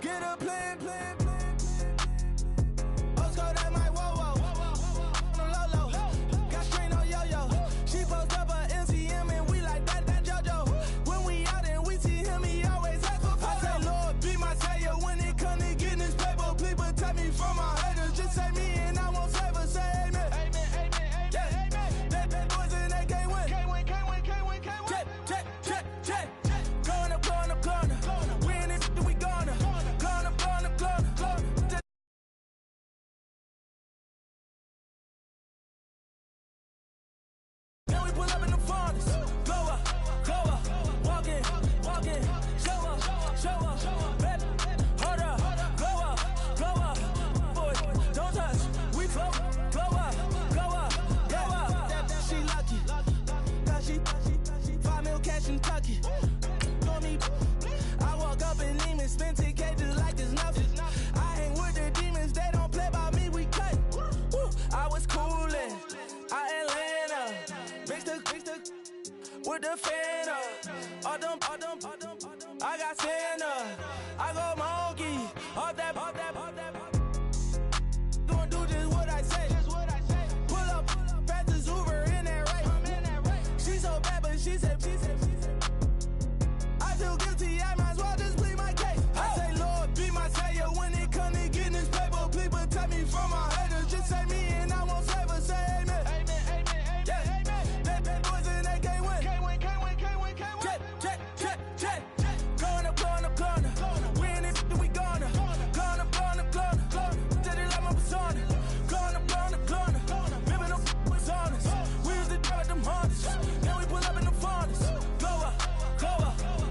Get a plan. Osco, that might whoa. On the low. Got strain on yo-yo. She post up a MCM and we like that JoJo. When we out and we see him, he always ask for photo. I say, Lord, be my savior when it come to getting this paper. Please protect me from my haters. Just say me and I won't save her. Say amen. That boys and they can't win. Check. Going up. We in it, we gonna. Going up. Then we pull up in the furnace. Go up. Walk in. Show up. Baby, hold up. Go up. Boy, don't touch. We float. Blow up. She lucky. Cause she 5 mil cash in Kentucky. For me, I walk up in demons, spend 10K just like it's nothing. I hang with the demons, they don't play by me, we cut. Woo. I was coolin', out Atlanta, mixed with the fan up. All them, I got Santa, I go monkey, all that. Gonna do just what I say. Pull up, fast as Uber in that race. She so bad, but she said. I feel guilty, I might as well just plead my case. I say, Lord, be my savior when it come to getting this paper. Please protect me from my haters. Just say me and I won't save her. Say amen. That boys and they can't win. Check. Going up. We in it, we gonna. Going up. Did it like my persona. Going up. Remember no was honest. We used to drive them Hondas. Then we pull up in the furnace. Go up.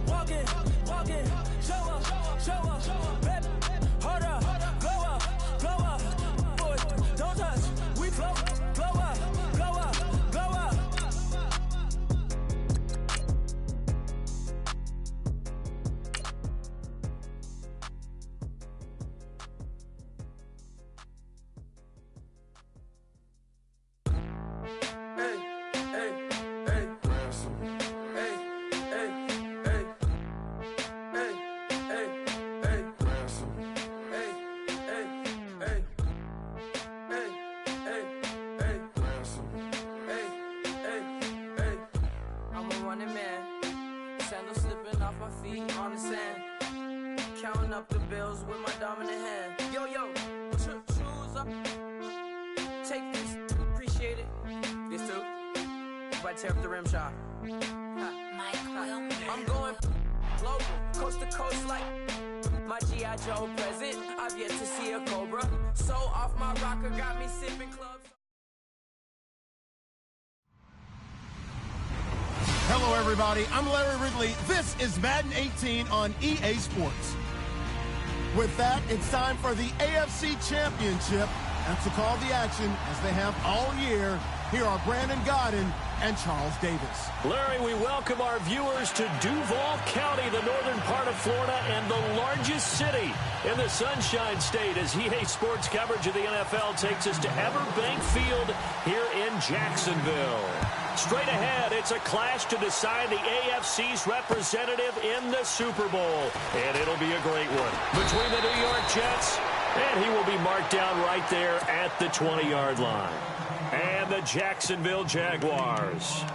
Walk in. Show up. Baby, hold up. Go up. Boy, don't touch. We float. Blow up. Counting up the bills with my dominant hand. Yo, choose up. Take this, appreciate it. This too. But tear up the rim shot. I'm going global, coast to coast like my G.I. Joe present. I've yet to see a Cobra. So off my rocker, got me sipping clubs. Hello, everybody. I'm Larry Ridley. This is Madden 18 on EA Sports. With that, it's time for the AFC Championship. And to call the action, as they have all year, here are Brandon Godden and Charles Davis. Larry, we welcome our viewers to Duval County, the northern part of Florida, and the largest city in the Sunshine State, as EA Sports coverage of the NFL takes us to Everbank Field here in Jacksonville. Straight ahead, it's a clash to decide the AFC's representative in the Super Bowl. And it'll be a great one between the New York Jets, and he will be marked down right there at the 20-yard line, and the Jacksonville Jaguars.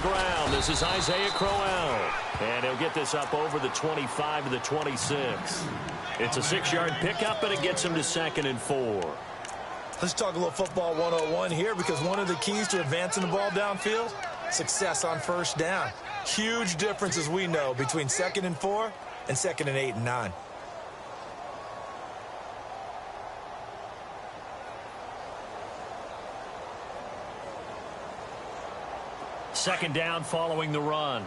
Ground. This is Isaiah Crowell, and he'll get this up over the 25 to the 26. It's a 6-yard pickup, and it gets him to 2nd and 4. Let's talk a little football 101 here, because one of the keys to advancing the ball downfield, success on first down. Huge difference, as we know, between 2nd and 4 and 2nd and 8 and 9. Second down following the run.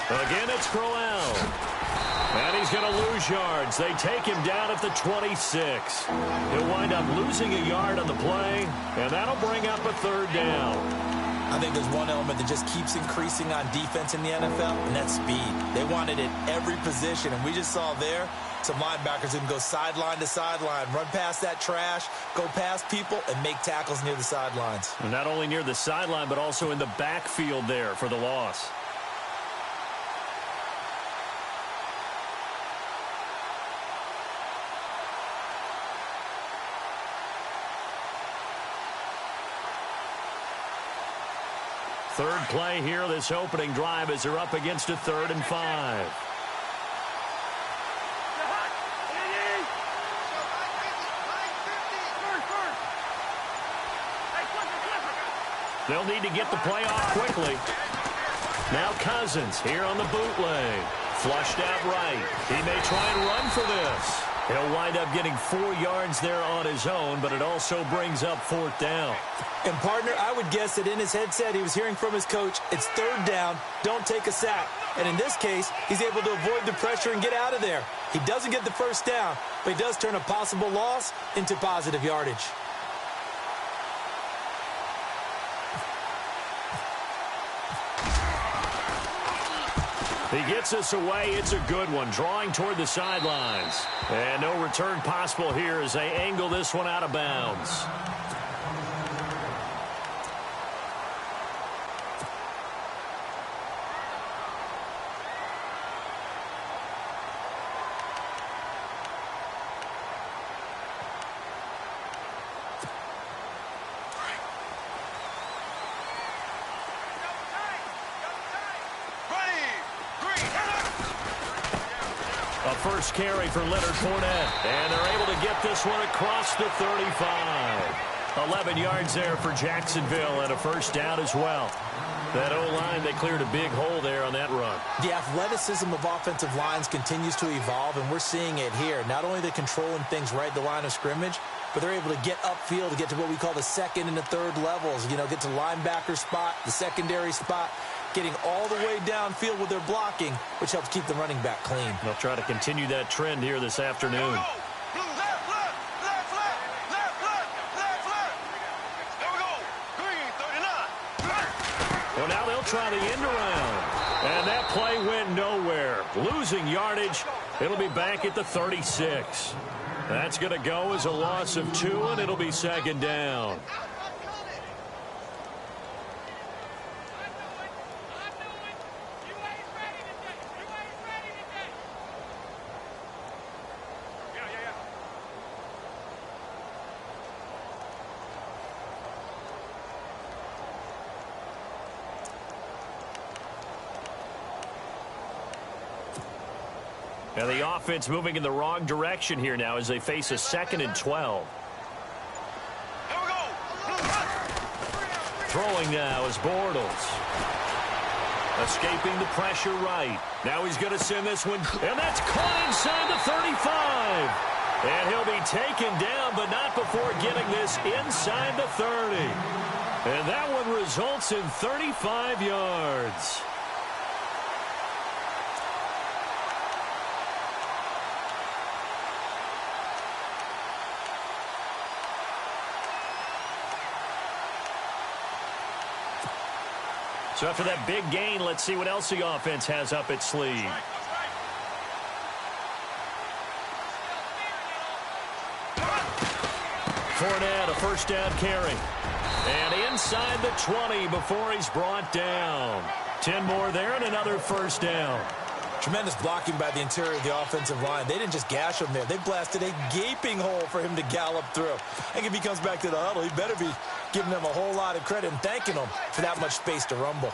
Again, it's Crowell. And he's going to lose yards. They take him down at the 26. He'll wind up losing a yard on the play, and that'll bring up a third down. I think there's one element that just keeps increasing on defense in the NFL, and that's speed. They want it at every position, and we just saw there some linebackers who can go sideline to sideline, run past that trash, go past people, and make tackles near the sidelines. And not only near the sideline, but also in the backfield there for the loss. Third play here, this opening drive, as they're up against a 3rd and 5. They'll need to get the play off quickly. Now Cousins here on the bootleg. Flushed out right. He may try and run for this. He'll wind up getting 4 yards there on his own, but it also brings up 4th down. And, partner, I would guess that in his headset he was hearing from his coach, it's 3rd down, don't take a sack. And in this case, he's able to avoid the pressure and get out of there. He doesn't get the first down, but he does turn a possible loss into positive yardage. He gets us away. It's a good one, drawing toward the sidelines. And no return possible here as they angle this one out of bounds. A first carry for Leonard Fournette. And they're able to get this one across the 35. 11 yards there for Jacksonville and a first down as well. That O-line, they cleared a big hole there on that run. The athleticism of offensive lines continues to evolve, and we're seeing it here. Not only are they controlling things right at the line of scrimmage, but they're able to get upfield to get to what we call the 2nd and the 3rd levels. You know, get to linebacker spot, the secondary spot, getting all the way downfield with their blocking, which helps keep the running back clean. They'll try to continue that trend here this afternoon. Well, now they'll try the end around. And that play went nowhere. Losing yardage. It'll be back at the 36. That's going to go as a loss of 2, and it'll be 2nd down. And the offense moving in the wrong direction here now as they face a 2nd and 12. Throwing now is Bortles. Escaping the pressure right. Now he's going to send this one. And that's caught inside the 35. And he'll be taken down, but not before getting this inside the 30. And that one results in 35 yards. So after that big gain, let's see what else the offense has up its sleeve. Fournette, a first down carry. And inside the 20 before he's brought down. 10 more there and another first down. Tremendous blocking by the interior of the offensive line. They didn't just gash him there. They blasted a gaping hole for him to gallop through. I think if he comes back to the huddle, he better be giving them a whole lot of credit and thanking them for that much space to rumble.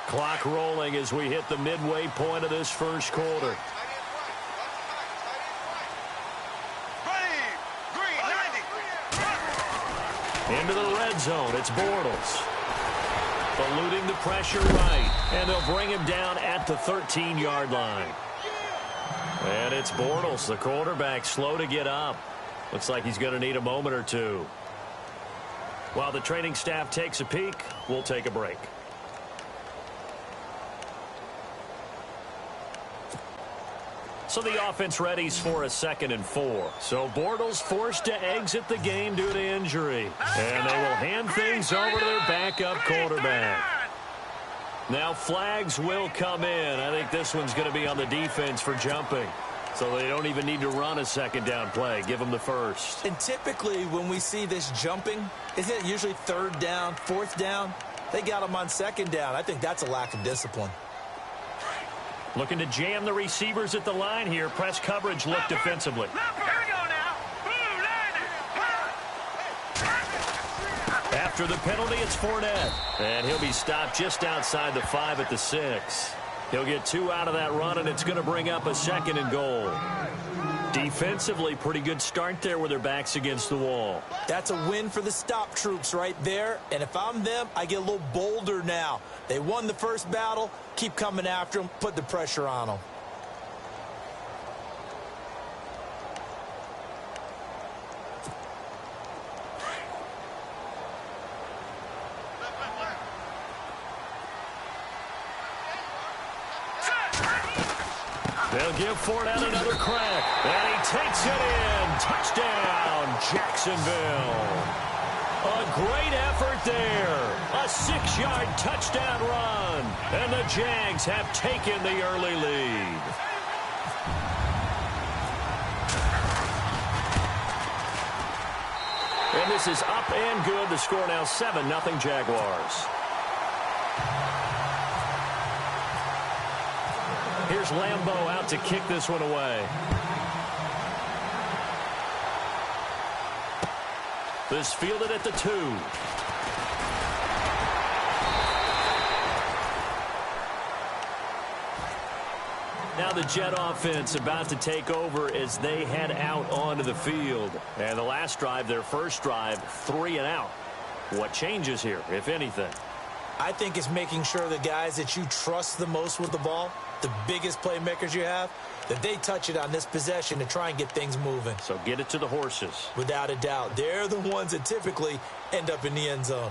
Clock rolling as we hit the midway point of this first quarter. Into the red zone, it's Bortles. Eluding the pressure right, and they'll bring him down at the 13-yard line. And it's Bortles, the quarterback, slow to get up. Looks like he's going to need a moment or two. While the training staff takes a peek, we'll take a break. So the offense readies for a 2nd and 4. So Bortles forced to exit the game due to injury. And they will hand things over to their backup quarterback. Now flags will come in. I think this one's going to be on the defense for jumping. So they don't even need to run a 2nd down play. Give them the first. And typically when we see this jumping, isn't it usually 3rd down, 4th down? They got them on 2nd down. I think that's a lack of discipline. Looking to jam the receivers at the line here. Press coverage look defensively. After the penalty, it's Fournette. And he'll be stopped just outside the 5 at the 6. He'll get 2 out of that run, and it's going to bring up a 2nd and goal. Defensively, pretty good start there with their backs against the wall. That's a win for the stop troops right there. And if I'm them, I get a little bolder now. They won the first battle. Keep coming after them. Put the pressure on them. They'll give Fournette another crack. And he takes it in. Touchdown, Jacksonville. A great effort there. A 6-yard touchdown run. And the Jags have taken the early lead. And this is up and good. The score now 7-0 Jaguars. Here's Lambeau out to kick this one away. This fielded at the 2. Now the Jet offense about to take over as they head out onto the field. And the last drive, their first drive, 3 and out. What changes here, if anything? I think it's making sure the guys that you trust the most with the ball, the biggest playmakers you have, that they touch it on this possession to try and get things moving. So get it to the horses. Without a doubt. They're the ones that typically end up in the end zone.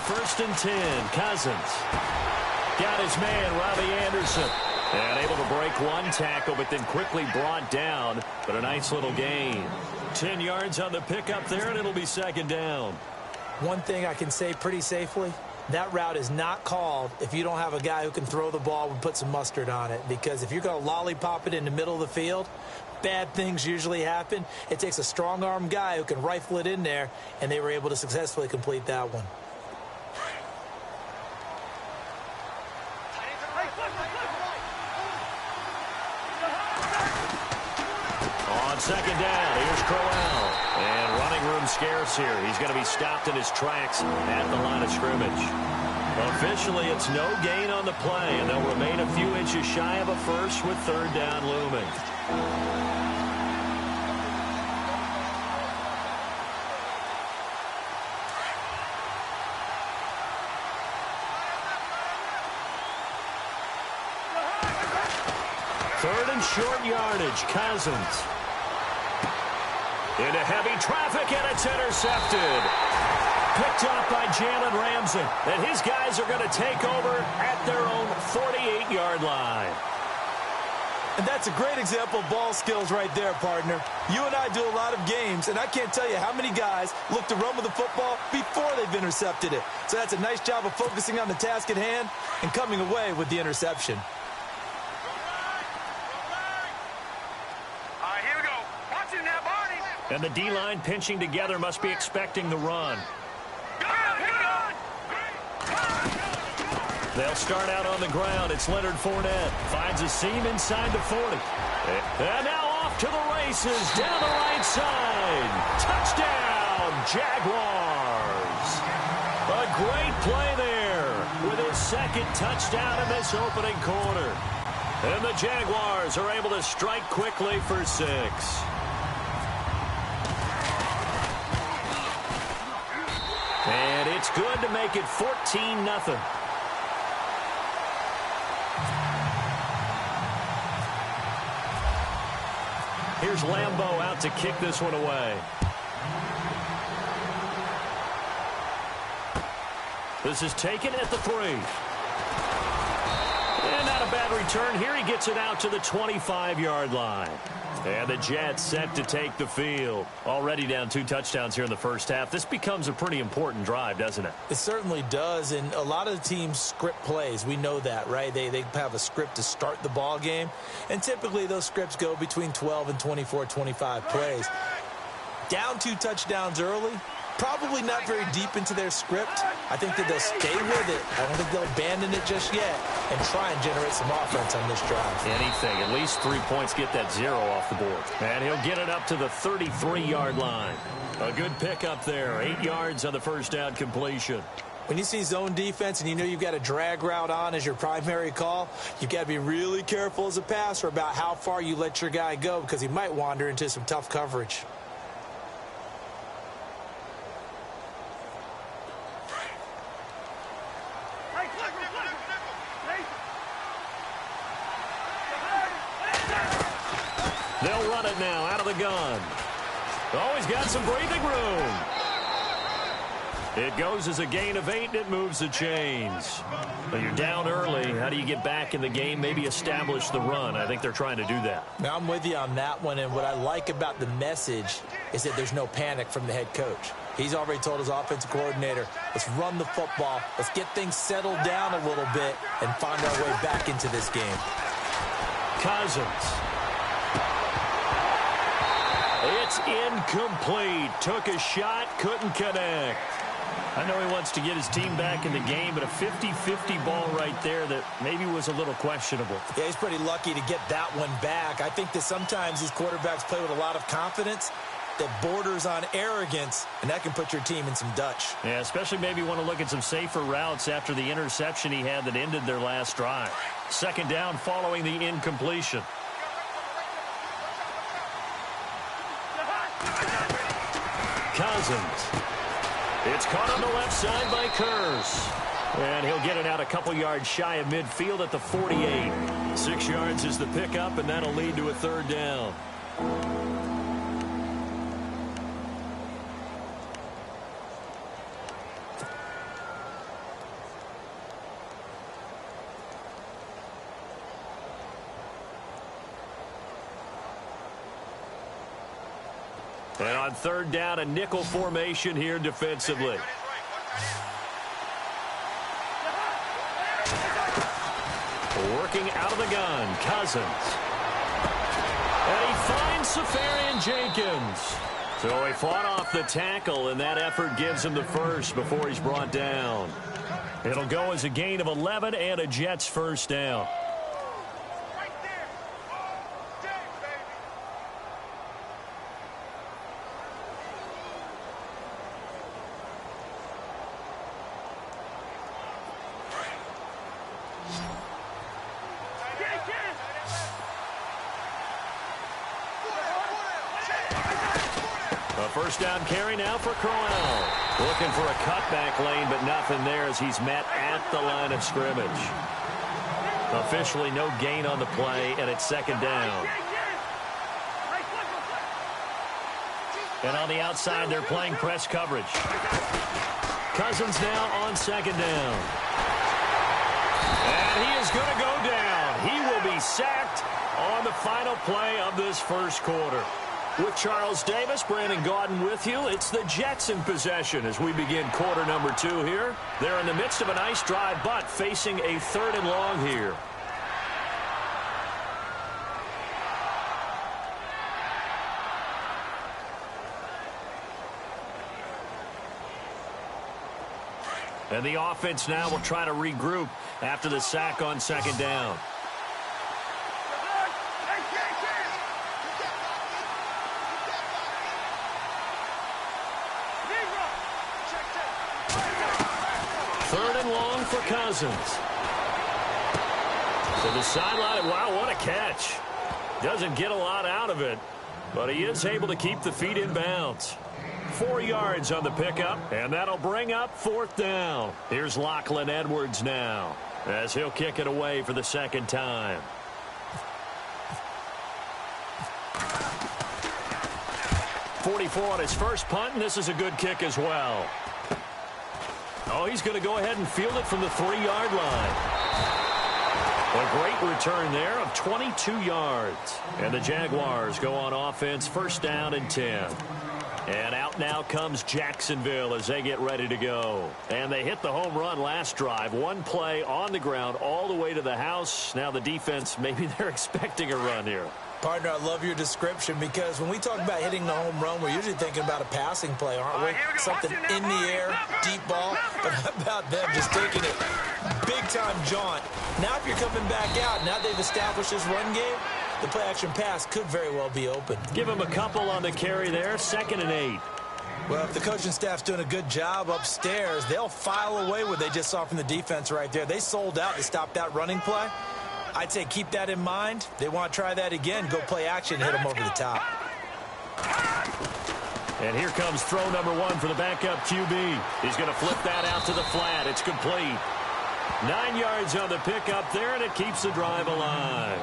First and 10, Cousins. Got his man, Robbie Anderson. And able to break one tackle, but then quickly brought down. But a nice little gain. 10 yards on the pickup there, and it'll be 2nd down. One thing I can say pretty safely, that route is not called if you don't have a guy who can throw the ball and put some mustard on it. Because if you're going to lollipop it in the middle of the field, bad things usually happen. It takes a strong-arm guy who can rifle it in there, and they were able to successfully complete that one. On 2nd down, here's Crowell. And running room scarce here. He's going to be stopped in his tracks at the line of scrimmage. Officially, it's no gain on the play, and they'll remain a few inches shy of a first with 3rd down looming. Third and short yardage, Cousins. Into heavy traffic, and it's intercepted. Picked up by Jalen Ramsey. And his guys are going to take over at their own 48-yard line. And that's a great example of ball skills right there, partner. You and I do a lot of games, and I can't tell you how many guys look to run with the football before they've intercepted it. So that's a nice job of focusing on the task at hand and coming away with the interception. And the D-line pinching together must be expecting the run. They'll start out on the ground. It's Leonard Fournette. Finds a seam inside the 40. And now off to the races down the right side. Touchdown, Jaguars. A great play there with his second touchdown in this opening quarter. And the Jaguars are able to strike quickly for 6. And it's good to make it 14-0. Here's Lambeau out to kick this one away. This is taken at the 3. And not a bad return here. He gets it out to the 25-yard line. And the Jets set to take the field. Already down 2 touchdowns here in the first half. This becomes a pretty important drive, doesn't it? It certainly does. And a lot of the teams script plays. We know that, right? They have a script to start the ball game. And typically those scripts go between 12 and 24, 25 plays. Down 2 touchdowns early. Probably not very deep into their script. I think that they'll stay with it. I don't think they'll abandon it just yet and try and generate some offense on this drive. Anything. At least 3 points, get that 0 off the board. And he'll get it up to the 33-yard line. A good pickup there. 8 yards on the first down completion. When you see zone defense and you know you've got a drag route on as your primary call, you've got to be really careful as a passer about how far you let your guy go because he might wander into some tough coverage. They'll run it now out of the gun. Always got some breathing room. It goes as a gain of 8, and it moves the chains. But you're down early. How do you get back in the game? Maybe establish the run. I think they're trying to do that. Now, I'm with you on that one, and what I like about the message is that there's no panic from the head coach. He's already told his offensive coordinator, let's run the football, let's get things settled down a little bit, and find our way back into this game. Cousins. It's incomplete. Took a shot, couldn't connect. I know he wants to get his team back in the game, but a 50-50 ball right there that maybe was a little questionable. Yeah, he's pretty lucky to get that one back. I think that sometimes these quarterbacks play with a lot of confidence that borders on arrogance, and that can put your team in some Dutch. Yeah, especially maybe want to look at some safer routes after the interception he had that ended their last drive. Second down following the incompletion. Cousins. It's caught on the left side by Kurz. And he'll get it out a couple yards shy of midfield at the 48. 6 yards is the pickup, and that'll lead to a third down. And on third down, a nickel formation here defensively. Working out of the gun, Cousins. And he finds Safarian Jenkins. So he fought off the tackle, and that effort gives him the first before he's brought down. It'll go as a gain of 11 and a Jets first down. First down carry now for Crowell. Looking for a cutback lane, but nothing there as he's met at the line of scrimmage. Officially no gain on the play, and it's second down. And on the outside, they're playing press coverage. Cousins now on second down. And he is going to go down. He will be sacked on the final play of this first quarter. With Charles Davis, Brandon Gaudin with you. It's the Jets in possession as we begin quarter number 2 here. They're in the midst of a nice drive, but facing a third and long here. And the offense now will try to regroup after the sack on second down. Third and long for Cousins. To the sideline. Wow, what a catch. Doesn't get a lot out of it, but he is able to keep the feet in bounds. 4 yards on the pickup, and that'll bring up fourth down. Here's Lachlan Edwards now, as he'll kick it away for the second time. .44 on his first punt, and this is a good kick as well. Oh, he's going to go ahead and field it from the 3-yard line. A great return there of 22 yards. And the Jaguars go on offense, first down and 10. And out now comes Jacksonville as they get ready to go. And they hit the home run last drive. One play on the ground all the way to the house. Now the defense, maybe they're expecting a run here. Partner, I love your description because when we talk about hitting the home run, we're usually thinking about a passing play, aren't we? Something in the air, deep ball. But how about them just taking it big-time jaunt? Now if you're coming back out, now they've established this run game, the play-action pass could very well be open. Give him a couple on the carry there, 2nd and 8. Well, if the coaching staff's doing a good job upstairs, they'll file away what they just saw from the defense right there. They sold out to stop that running play. I'd say keep that in mind. They want to try that again. Go play action, hit them over the top. And here comes throw number 1 for the backup QB. He's going to flip that out to the flat. It's complete. 9 yards on the pickup there, and it keeps the drive alive.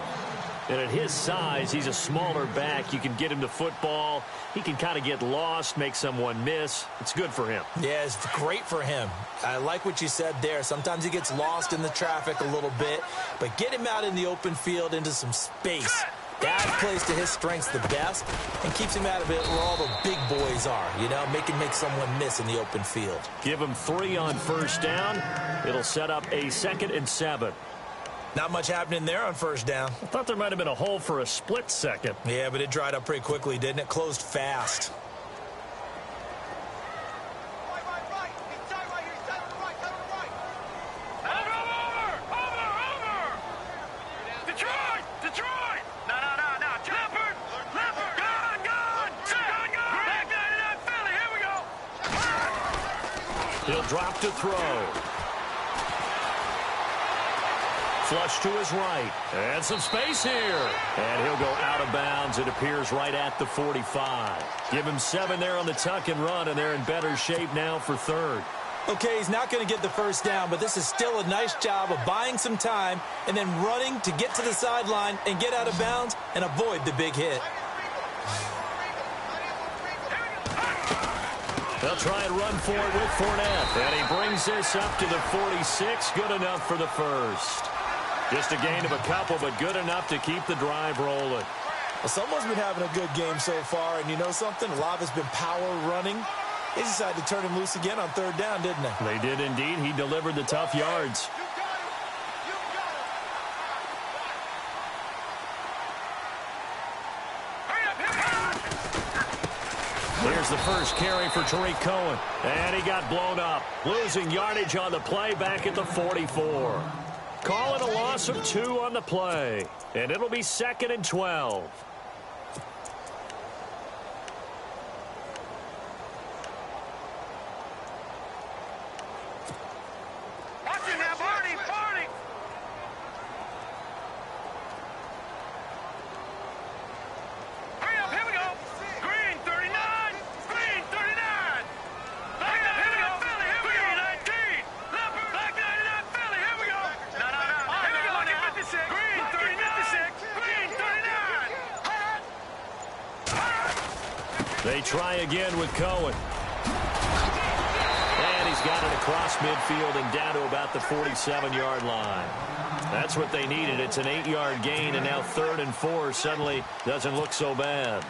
And at his size, he's a smaller back. You can get him the football. He can kind of get lost, make someone miss. It's good for him. Yeah, it's great for him. I like what you said there. Sometimes he gets lost in the traffic a little bit, but get him out in the open field into some space. That plays to his strengths the best and keeps him out of it where all the big boys are, you know, make someone miss in the open field. Give him 3 on first down. It'll set up a 2nd and 7. Not much happening there on first down. I thought there might have been a hole for a split second. Yeah, but it dried up pretty quickly, didn't it? Closed fast. He'll drop to throw. Flush to his right. And some space here. And he'll go out of bounds. It appears right at the 45. Give him 7 there on the tuck and run, and they're in better shape now for third. Okay, he's not going to get the first down, but this is still a nice job of buying some time and then running to get to the sideline and get out of bounds and avoid the big hit. They'll try and run for it with Fournette. And he brings this up to the 46. Good enough for the first. Just a gain of a couple, but good enough to keep the drive rolling. Well, someone's been having a good game so far, and you know something? A lot has been power running. They decided to turn him loose again on third down, didn't they? They did indeed. He delivered the tough yards. Here's the first carry for Tariq Cohen. And he got blown up. Losing yardage on the play back at the 44. Call it a loss of 2 on the play. And it'll be 2nd and 12. They try again with Cohen. And he's got it across midfield and down to about the 47-yard line. That's what they needed. It's an 8-yard gain, and now 3rd and 4 suddenly doesn't look so bad.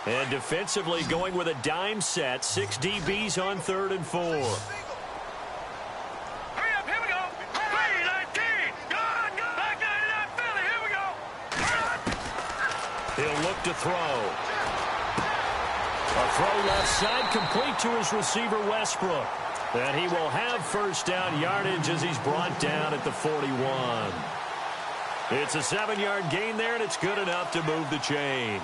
And defensively going with a dime set. 6 DBs on 3rd and 4. Hurry up, here we go. 3, 19. throw. A throw left side, complete to his receiver, Westbrook. And he will have first down yardage as he's brought down at the 41. It's a 7-yard gain there, and it's good enough to move the chains.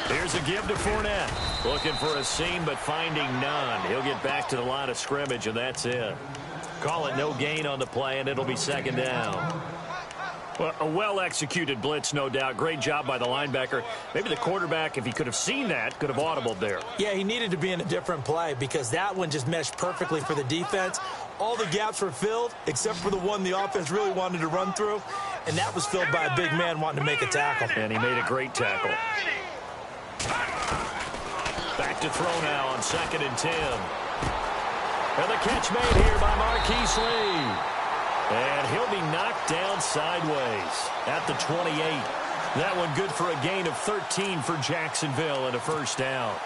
Here's a give to Fournette. Looking for a seam, but finding none. He'll get back to the line of scrimmage, and that's it. Call it no gain on the play, and it'll be second down. Well, a well-executed blitz, no doubt. Great job by the linebacker. Maybe the quarterback, if he could have seen that, could have audibled there. Yeah, he needed to be in a different play because that one just meshed perfectly for the defense. All the gaps were filled except for the one the offense really wanted to run through, and that was filled by a big man wanting to make a tackle. And he made a great tackle. Back to throw now on 2nd and 10. And the catch made here by Marquise Lee. And he'll be knocked down sideways at the 28. That one good for a gain of 13 for Jacksonville and a first down.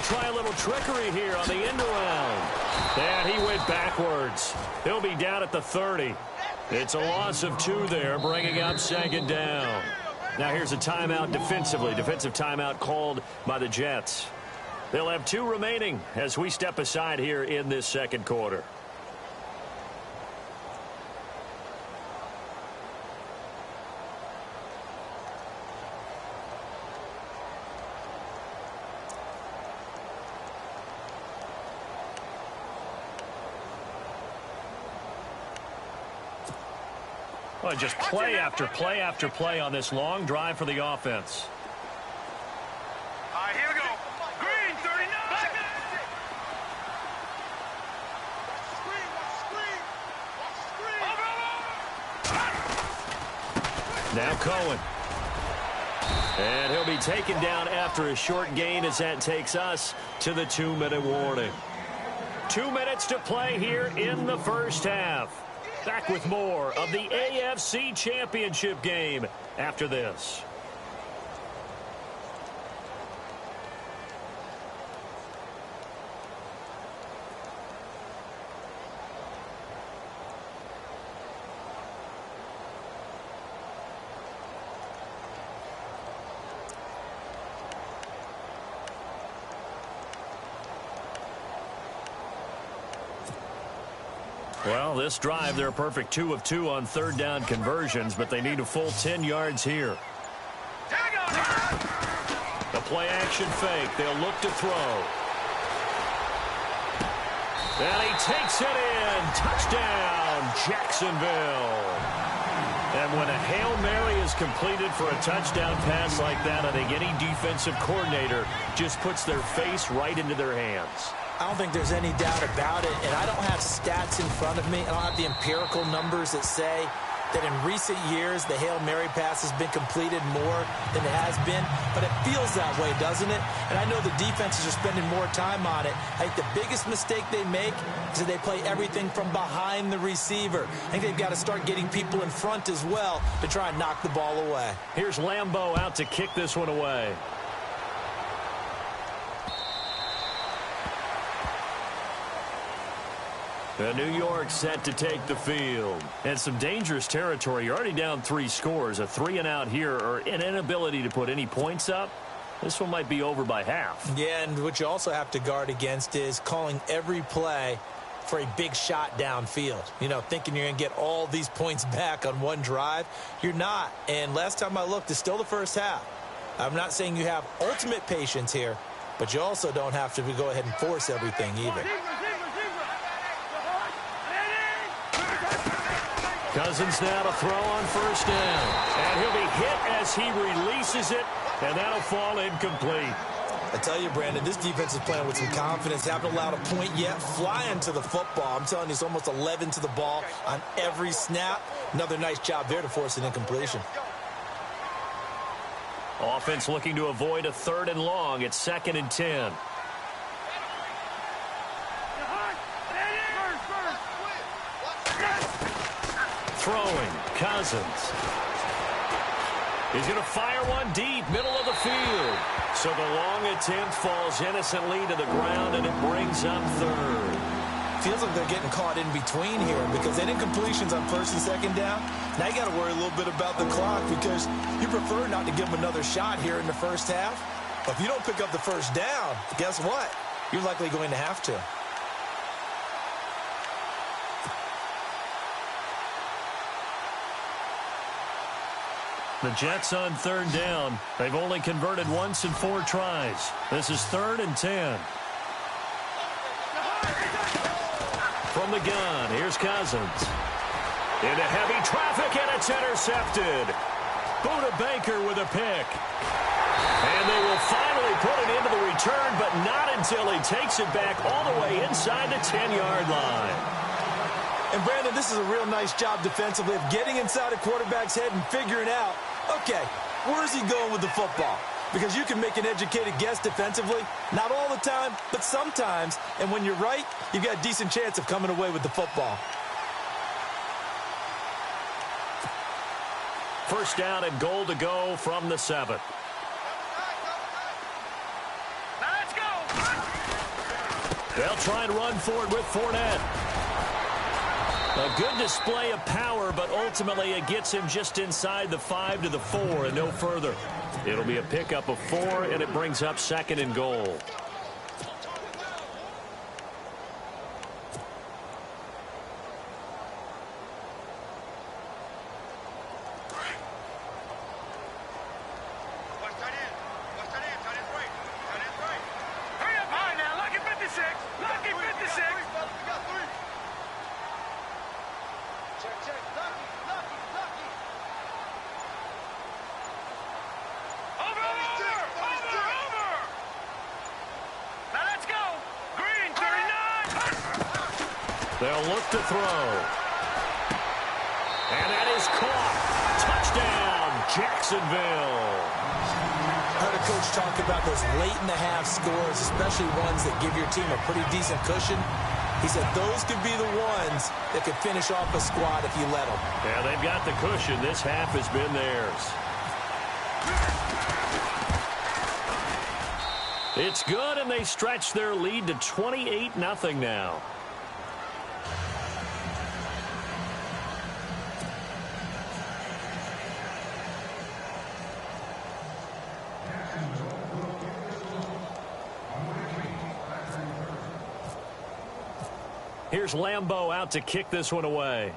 Try a little trickery here on the end around. And he went backwards. He'll be down at the 30. It's a loss of 2 there, bringing up second down. Now here's a timeout defensively. Defensive timeout called by the Jets. They'll have 2 remaining as we step aside here in this second quarter. Well, just play after play after play on this long drive for the offense. All right, here we go. Green, 39. Now Cohen. And he'll be taken down after a short gain as that takes us to the 2-minute warning. 2 minutes to play here in the first half. Back with more of the AFC Championship game after this. Well, this drive, they're a perfect 2 of 2 on 3rd down conversions, but they need a full 10 yards here. The play-action fake. They'll look to throw. And he takes it in. Touchdown, Jacksonville. And when a Hail Mary is completed for a touchdown pass like that, I think any defensive coordinator just puts their face right into their hands. I don't think there's any doubt about it, and I don't have stats in front of me. I don't have the empirical numbers that say that in recent years the Hail Mary pass has been completed more than it has been, but it feels that way, doesn't it? And I know the defenses are spending more time on it. I think the biggest mistake they make is that they play everything from behind the receiver. I think they've got to start getting people in front as well to try and knock the ball away. Here's Lambeau out to kick this one away. New York set to take the field. And some dangerous territory. You're already down 3 scores. A 3-and-out here or an inability to put any points up. This one might be over by half. Yeah, and what you also have to guard against is calling every play for a big shot downfield. You know, thinking you're going to get all these points back on one drive. You're not. And last time I looked, it's still the first half. I'm not saying you have ultimate patience here, but you also don't have to go ahead and force everything either. Cousins now to throw on first down. And he'll be hit as he releases it, and that'll fall incomplete. I tell you, Brandon, this defense is playing with some confidence. Haven't allowed a point yet. Flying to the football. I'm telling you, it's almost 11 to the ball on every snap. Another nice job there to force an incompletion. Offense looking to avoid a 3rd and long. It's 2nd and 10. Throwing, Cousins. He's going to fire one deep, middle of the field. So the long attempt falls innocently to the ground, and it brings up 3rd. Feels like they're getting caught in between here because they did incompletions on 1st and 2nd down. Now you got to worry a little bit about the clock because you prefer not to give them another shot here in the first half. But if you don't pick up the first down, guess what? You're likely going to have to. The Jets on 3rd down. They've only converted once in 4 tries. This is 3rd and 10. From the gun, here's Cousins. Into heavy traffic, and it's intercepted. Buda Baker with a pick. And they will finally put it into the return, but not until he takes it back all the way inside the 10-yard line. And, Brandon, this is a real nice job defensively of getting inside a quarterback's head and figuring out, okay, where's he going with the football? Because you can make an educated guess defensively. Not all the time, but sometimes. And when you're right, you've got a decent chance of coming away with the football. First down and goal to go from the 7th. Let's go. They'll try and run for it with Fournette. A good display of power, but ultimately it gets him just inside the 5 to the 4 and no further. It'll be a pickup of 4, and it brings up 2nd and goal. Hurry up high now. Lucky 56. Lucky 56. Over. Now let's go. Green 39. They'll look to throw. And that is caught. Touchdown, Jacksonville. I heard a coach talk about those late-in-the-half scores, especially ones that give your team a pretty decent cushion. He said those could be the ones that could finish off a squad if you let them. Yeah, they've got the cushion. This half has been theirs. It's good, and they stretch their lead to 28-0 now. Here's Lambeau out to kick this one away.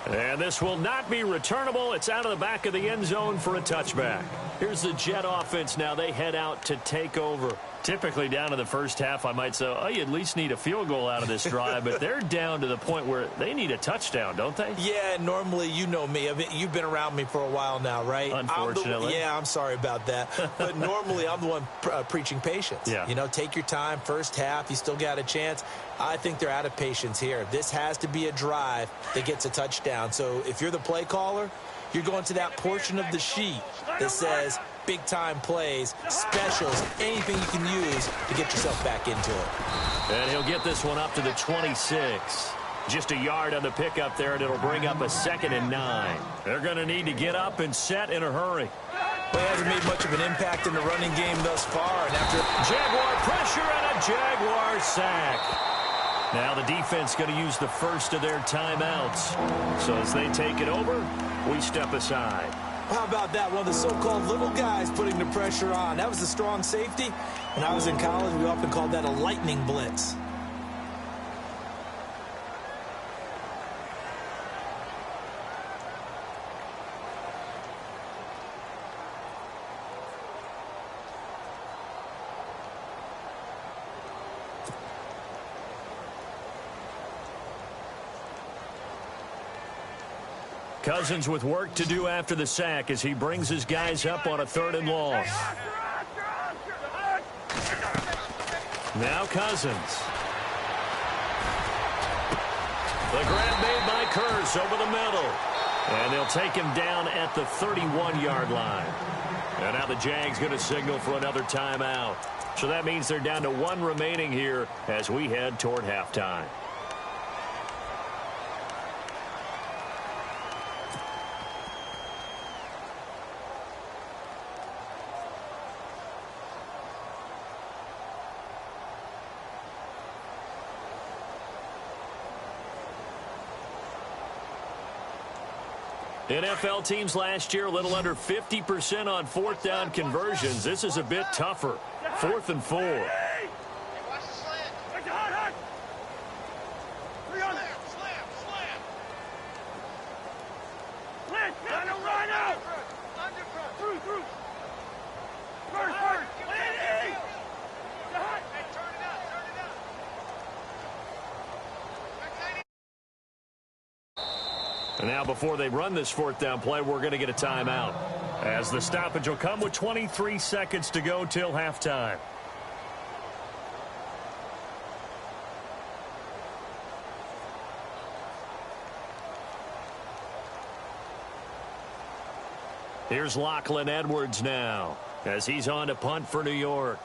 And this will not be returnable. It's out of the back of the end zone for a touchback. Here's the Jet offense now. They head out to take over. Typically down to the first half, I might say, oh, you at least need a field goal out of this drive. But they're down to the point where they need a touchdown, don't they? Yeah, normally, you know me. You've been around me for a while now, right? Unfortunately. I'm sorry about that. But normally, I'm the one preaching patience. Yeah. You know, take your time. First half, you still got a chance. I think they're out of patience here. This has to be a drive that gets a touchdown. So if you're the play caller, you're going to that portion of the sheet that says big-time plays, specials, anything you can use to get yourself back into it. And he'll get this one up to the 26. Just a yard on the pickup there, and it'll bring up a 2nd and 9. They're going to need to get up and set in a hurry. Well, he hasn't made much of an impact in the running game thus far. And after Jaguar pressure and a Jaguar sack. Now the defense going to use the first of their timeouts. So as they take it over, we step aside. How about that? One of the so-called little guys putting the pressure on. That was a strong safety. When I was in college, we often called that a lightning blitz. Cousins with work to do after the sack as he brings his guys up on a 3rd and long. Now Cousins. The grab made by Kearse over the middle. And they'll take him down at the 31-yard line. And now the Jags going to signal for another timeout. So that means they're down to 1 remaining here as we head toward halftime. NFL teams last year a little under 50% on 4th down conversions. This is a bit tougher. 4th and 4. And now before they run this 4th down play, we're going to get a timeout, as the stoppage will come with 23 seconds to go till halftime. Here's Lachlan Edwards now as he's on to punt for New York.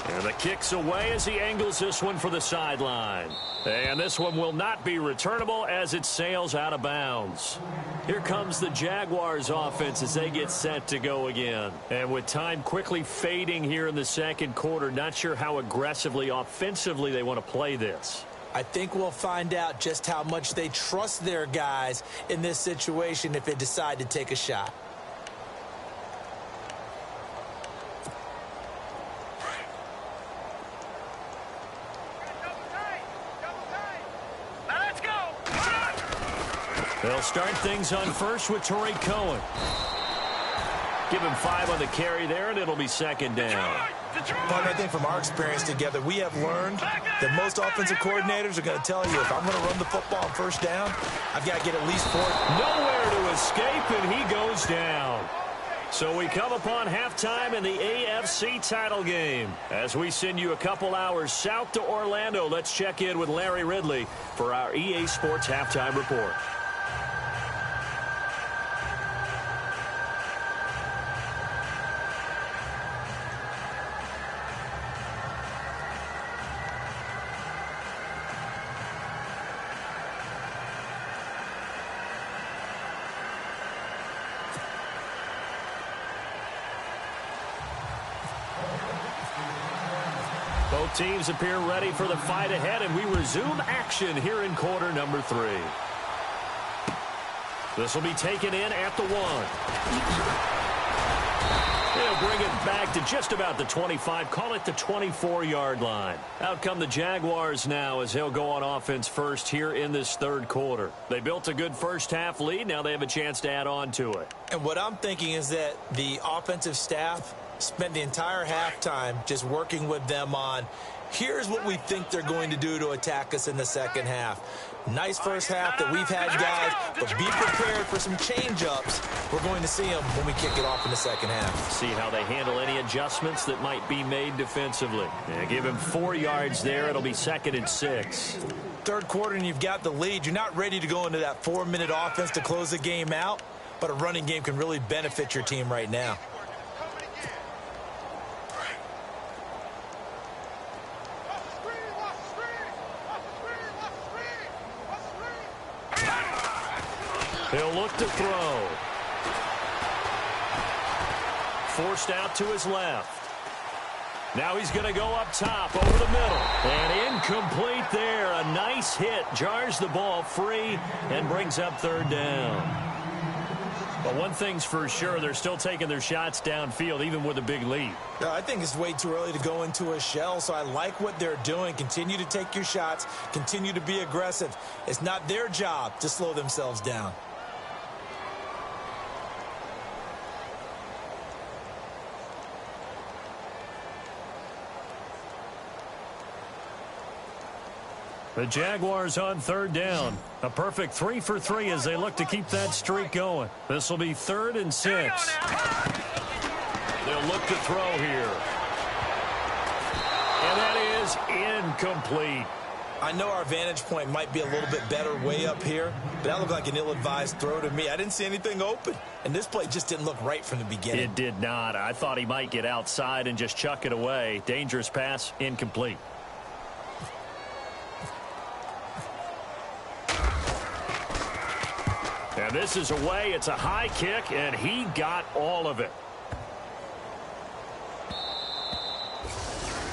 And the kick's away as he angles this one for the sideline. And this one will not be returnable as it sails out of bounds. Here comes the Jaguars offense as they get set to go again. And with time quickly fading here in the 2nd quarter, not sure how aggressively, offensively they want to play this. I think we'll find out just how much they trust their guys in this situation if they decide to take a shot. They'll start things on first with Tariq Cohen. Give him 5 on the carry there, and it'll be 2nd down. But I think from our experience together, we have learned that most offensive coordinators are going to tell you, if I'm going to run the football on 1st down, I've got to get at least 4. Nowhere to escape, and he goes down. So we come upon halftime in the AFC title game. As we send you a couple hours south to Orlando, let's check in with Larry Ridley for our EA Sports Halftime Report. Both teams appear ready for the fight ahead, and we resume action here in quarter number 3. This will be taken in at the 1. They'll bring it back to just about the 25, call it the 24-yard line. Out come the Jaguars now as they'll go on offense first here in this 3rd quarter. They built a good first-half lead. Now they have a chance to add on to it. And what I'm thinking is that the offensive staff spent the entire halftime just working with them on, here's what we think they're going to do to attack us in the 2nd half. Nice first half that we've had, guys, but be prepared for some change-ups. We're going to see them when we kick it off in the 2nd half. See how they handle any adjustments that might be made defensively. And give him 4 yards there. It'll be 2nd and 6. 3rd quarter and you've got the lead. You're not ready to go into that 4-minute offense to close the game out, but a running game can really benefit your team right now. He'll look to throw. Forced out to his left. Now he's going to go up top over the middle. And incomplete there. A nice hit. Jars the ball free and brings up 3rd down. But one thing's for sure, they're still taking their shots downfield, even with a big lead. I think it's way too early to go into a shell, so I like what they're doing. Continue to take your shots. Continue to be aggressive. It's not their job to slow themselves down. The Jaguars on third down. A perfect 3 for 3 as they look to keep that streak going. This will be 3rd and 6. They'll look to throw here. And that is incomplete. I know our vantage point might be a little bit better way up here, but that looked like an ill-advised throw to me. I didn't see anything open, and this play just didn't look right from the beginning. It did not. I thought he might get outside and just chuck it away. Dangerous pass, incomplete. And this is away. It's a high kick, and he got all of it.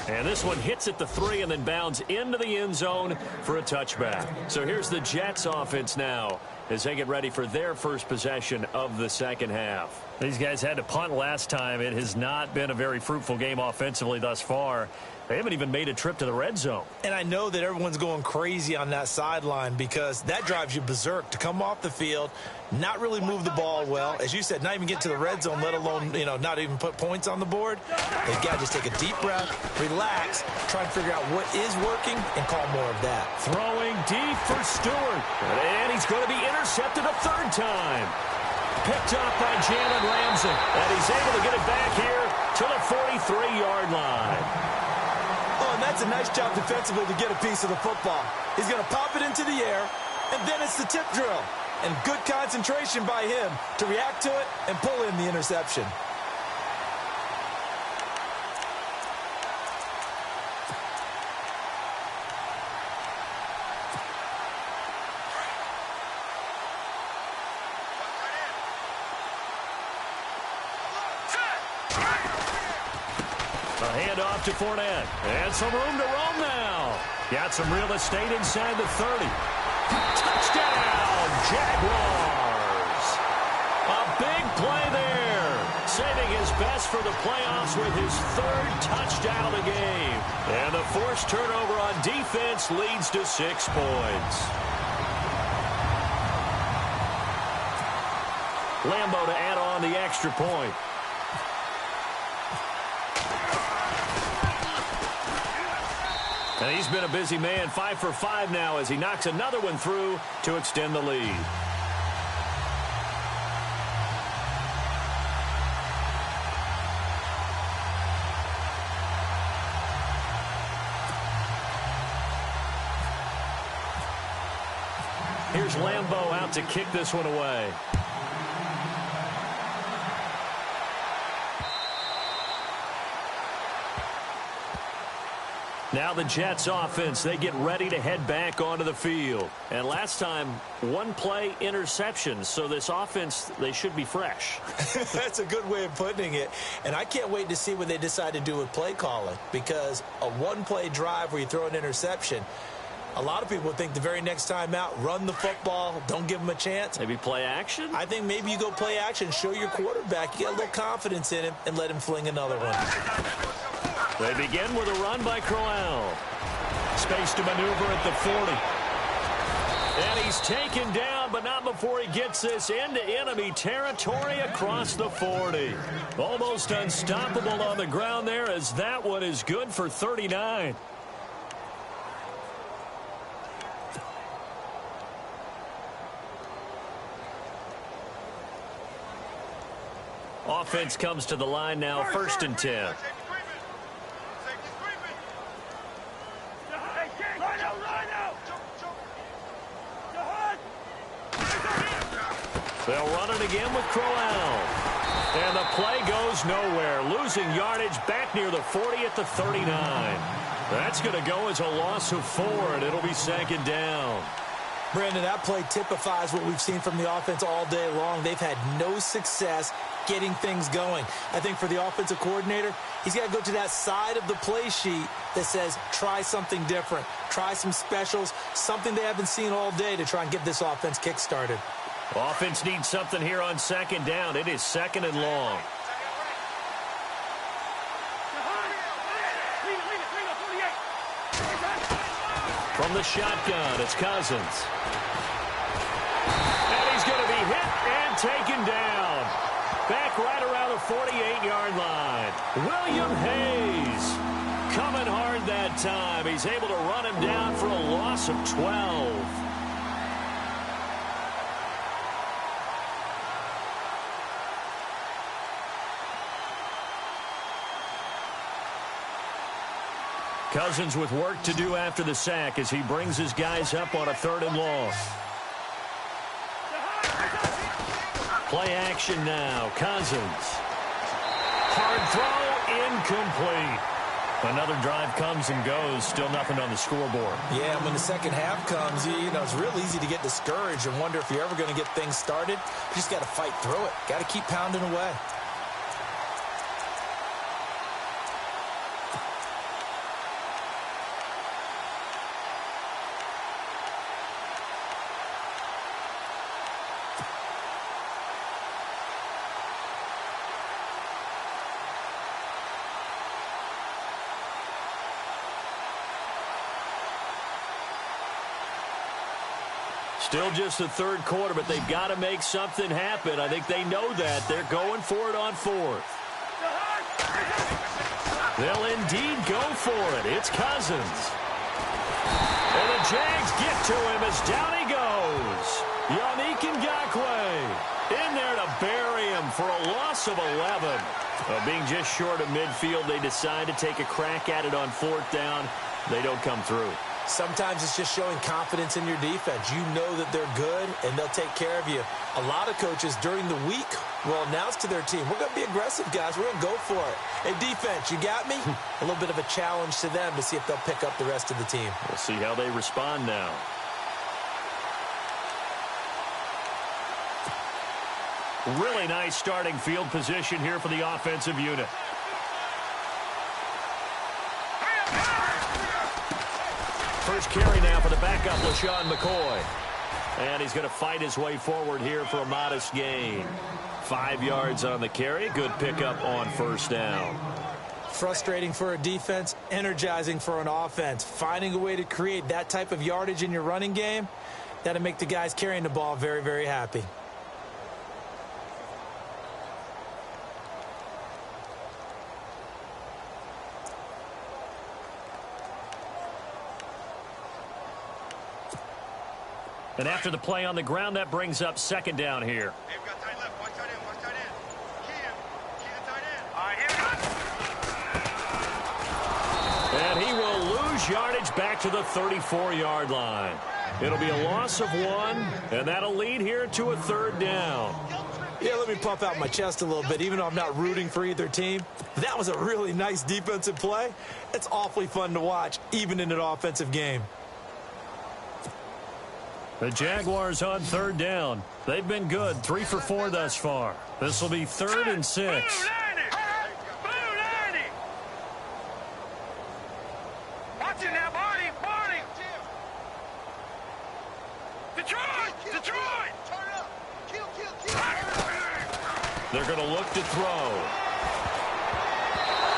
And this one hits at the 3 and then bounds into the end zone for a touchback. So here's the Jets offense now as they get ready for their first possession of the second half. These guys had to punt last time. It has not been a very fruitful game offensively thus far. They haven't even made a trip to the red zone. And I know that everyone's going crazy on that sideline because that drives you berserk to come off the field, not really move the ball well. As you said, not even get to the red zone, let alone, not even put points on the board. They've got to just take a deep breath, relax, try and figure out what is working, and call more of that. Throwing deep for Stewart. And he's going to be intercepted a 3rd time. Picked up by Jalen Ramsey. And he's able to get it back here to the 43-yard line. Oh, and that's a nice job defensively to get a piece of the football. He's going to pop it into the air, and then it's the tip drill. And good concentration by him to react to it and pull in the interception. A handoff to Fournette. And some room to roam now. Got some real estate inside the 30. Touchdown, Jaguars. A big play there. Saving his best for the playoffs with his 3rd touchdown of the game. And the forced turnover on defense leads to 6 points. Lambo to add on the extra point. And he's been a busy man, 5 for 5 now as he knocks another one through to extend the lead. Here's Lambo out to kick this one away. Now the Jets offense, they get ready to head back onto the field. And last time, 1 play interception. So this offense, they should be fresh. That's a good way of putting it. And I can't wait to see what they decide to do with play calling. Because a 1-play drive where you throw an interception, a lot of people think the very next time out, run the football, don't give them a chance. Maybe play action? I think maybe you go play action, show your quarterback. You get a little confidence in him and let him fling another one. They begin with a run by Crowell. Space to maneuver at the 40. And he's taken down, but not before he gets this into enemy territory across the 40. Almost unstoppable on the ground there as that one is good for 39. Offense comes to the line now, 1st and 10. They'll run it again with Crowell. And the play goes nowhere. Losing yardage back near the 40 at the 39. That's going to go as a loss of 4, and it'll be 2nd down. Brandon, that play typifies what we've seen from the offense all day long. They've had no success getting things going. I think for the offensive coordinator, he's got to go to that side of the play sheet that says try something different, try some specials, something they haven't seen all day to try and get this offense kick-started. Offense needs something here on 2nd down. It is 2nd and long. From the shotgun, it's Cousins. And he's going to be hit and taken down. Back right around the 48-yard line. William Hayes coming hard covered that time. He's able to run him down for a loss of 12. Cousins with work to do after the sack as he brings his guys up on a 3rd and long. Play action now. Cousins. Hard throw, incomplete. Another drive comes and goes. Still nothing on the scoreboard. Yeah, when the second half comes, you know, it's real easy to get discouraged and wonder if you're ever going to get things started. You just got to fight through it. Got to keep pounding away. Still just the 3rd quarter, but they've got to make something happen. I think they know that. They're going for it on 4th. They'll indeed go for it. It's Cousins. And the Jags get to him as down he goes. Yannick Ngakoue in there to bury him for a loss of 11. Being just short of midfield, they decide to take a crack at it on 4th down. They don't come through. Sometimes it's just showing confidence in your defense. You know that they're good, and they'll take care of you. A lot of coaches during the week will announce to their team, we're going to be aggressive, guys. We're going to go for it. Hey, defense, you got me? A little bit of a challenge to them to see if they'll pick up the rest of the team. We'll see how they respond now. Really nice starting field position here for the offensive unit. First carry now for the backup, LaShawn McCoy. And he's going to fight his way forward here for a modest gain. 5 yards on the carry. Good pickup on 1st down. Frustrating for a defense, energizing for an offense. Finding a way to create that type of yardage in your running game, that'll make the guys carrying the ball very, very happy. And after the play on the ground, that brings up 2nd down here. Hey, we've got tight left. Watch tight end. Watch tight end. Key him. Key the tight end. All right, here we go. And he will lose yardage back to the 34-yard line. It'll be a loss of 1, and that'll lead here to a 3rd down. Yeah, let me puff out my chest a little bit, even though I'm not rooting for either team. That was a really nice defensive play. It's awfully fun to watch, even in an offensive game. The Jaguars on 3rd down. They've been good, 3 for 4 thus far. This will be 3rd and 6. Blue 90. Watch it now, Barney. Barney. Detroit. Detroit. Turn it up. Kill. They're going to look to throw.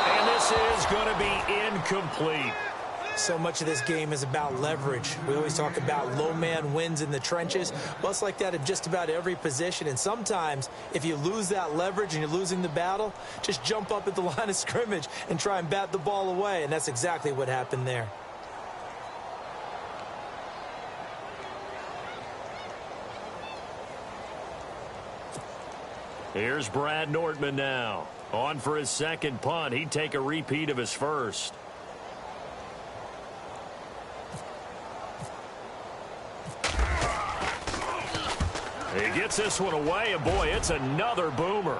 And this is going to be incomplete. So much of this game is about leverage. We always talk about low man wins in the trenches. Well, it's like that in just about every position. And sometimes, if you lose that leverage and you're losing the battle, just jump up at the line of scrimmage and try and bat the ball away. And that's exactly what happened there. Here's Brad Nortman now. On for his 2nd punt. He'd take a repeat of his 1st. He gets this one away, and boy, it's another boomer.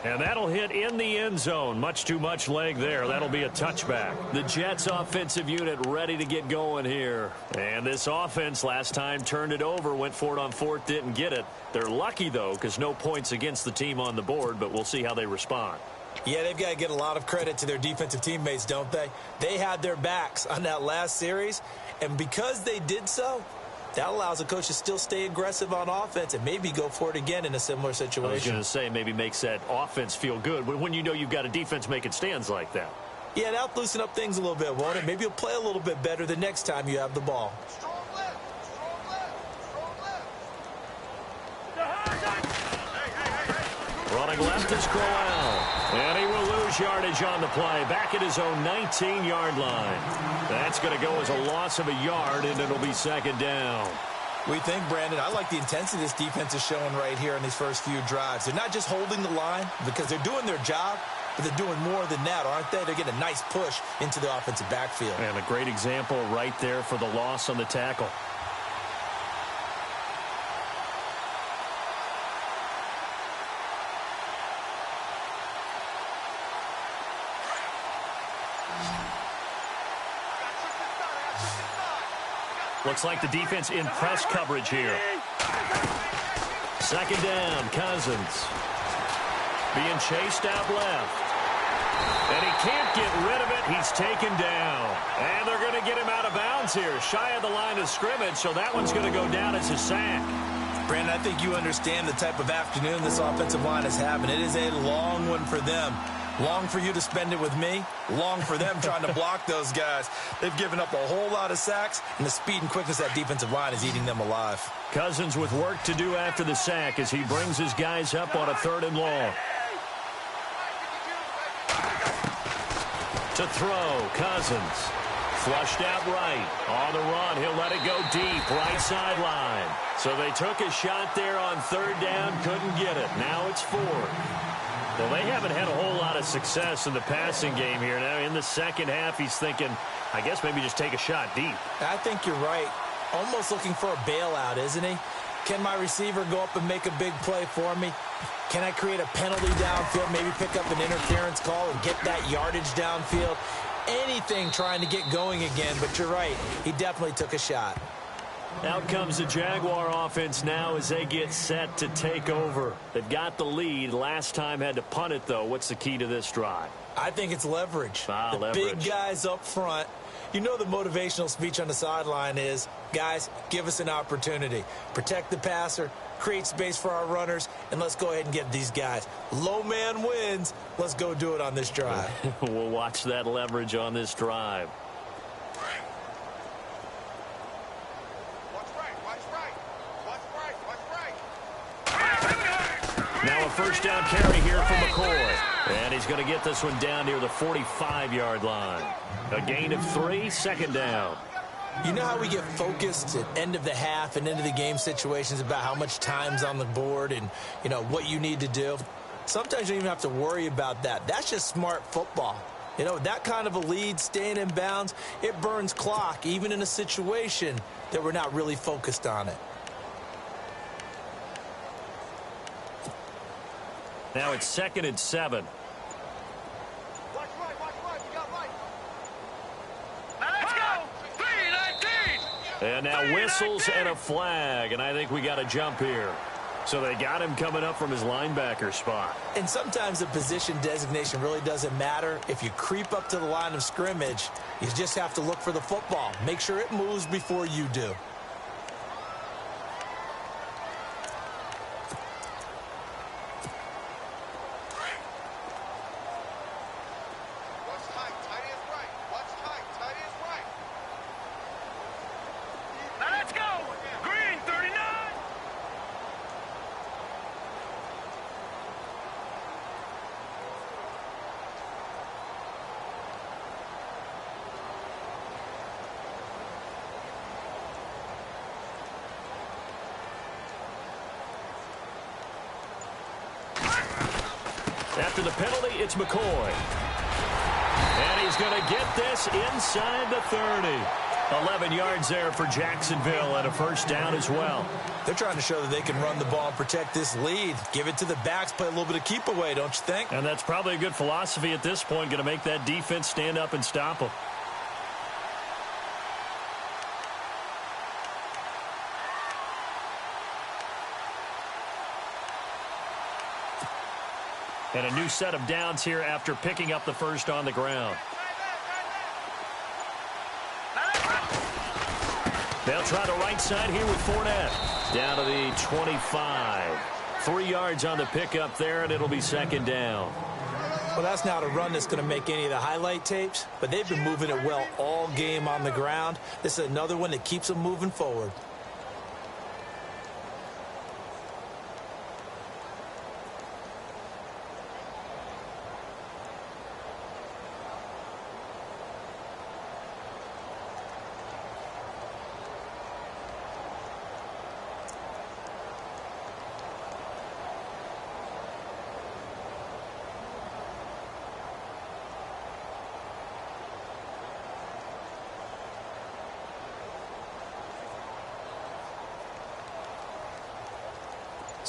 And that'll hit in the end zone. Much too much leg there. That'll be a touchback. The Jets offensive unit ready to get going here. And this offense last time turned it over, went for it on 4th, didn't get it. They're lucky, though, because no points against the team on the board, but we'll see how they respond. Yeah, they've got to get a lot of credit to their defensive teammates, don't they? They had their backs on that last series, and because they did so, that allows a coach to still stay aggressive on offense and maybe go for it again in a similar situation. I was going to say, maybe makes that offense feel good when you know you've got a defense making stands like that. Yeah, that'll loosen up things a little bit, won't it? Maybe you'll play a little bit better the next time you have the ball. Strong left. Hey. Running left is Crowell. And he will lose lose yardage on the play. Back at his own 19-yard line. That's going to go as a loss of a yard, and it'll be second down. We think, Brandon, I like the intensity this defense is showing right here in these first few drives. They're not just holding the line because they're doing their job, but they're doing more than that, aren't they? They're getting a nice push into the offensive backfield. And a great example right there for the loss on the tackle. Looks like the defense in press coverage here. Second down, Cousins. Being chased out left. And he can't get rid of it. He's taken down. And they're going to get him out of bounds here. Shy of the line of scrimmage, so that one's going to go down as a sack. Brandon, I think you understand the type of afternoon this offensive line is having. It is a long one for them. Long for you to spend it with me. Long for them trying to block those guys. They've given up a whole lot of sacks, and the speed and quickness of that defensive line is eating them alive. Cousins with work to do after the sack as he brings his guys up on a 3rd and long. To throw, Cousins. Flushed out right. On the run, he'll let it go deep, right sideline. So they took a shot there on 3rd down, couldn't get it. Now it's 4th. Well, they haven't had a whole lot of success in the passing game here. Now, in the second half, he's thinking, I guess maybe just take a shot deep. I think you're right. Almost looking for a bailout, isn't he? Can my receiver go up and make a big play for me? Can I create a penalty downfield, maybe pick up an interference call and get that yardage downfield? Anything trying to get going again, but you're right. He definitely took a shot. Out comes the Jaguar offense now as they get set to take over. They've got the lead. Last time had to punt it, though. What's the key to this drive? I think it's leverage. Leverage. Big guys up front. You know the motivational speech on the sideline is, guys, give us an opportunity. Protect the passer, create space for our runners, and let's go ahead and get these guys. Low man wins. Let's go do it on this drive. We'll watch that leverage on this drive. Now a first down carry here for McCoy. And he's going to get this one down near the 45-yard line. A gain of 3, second down. You know how we get focused at end of the half and into the game situations about how much time's on the board and, you know, what you need to do? Sometimes you don't even have to worry about that. That's just smart football. You know, that kind of a lead, staying in bounds, it burns clock, even in a situation that we're not really focused on it. Now it's 2nd and 7. Watch right, you got right. Now let's go! 3-19! And now whistles and a flag, and I think we got a jump here. So they got him coming up from his linebacker spot. And sometimes the position designation really doesn't matter. If you creep up to the line of scrimmage, you just have to look for the football. Make sure it moves before you do. After the penalty, it's McCoy. And he's going to get this inside the 30. 11 yards there for Jacksonville and a first down as well. They're trying to show that they can run the ball and protect this lead. Give it to the backs, play a little bit of keep away, don't you think? And that's probably a good philosophy at this point, going to make that defense stand up and stop them. And a new set of downs here after picking up the first on the ground. They'll try the right side here with Fournette. Down to the 25. 3 yards on the pickup there, and it'll be second down. Well, that's not a run that's going to make any of the highlight tapes, but they've been moving it well all game on the ground. This is another one that keeps them moving forward.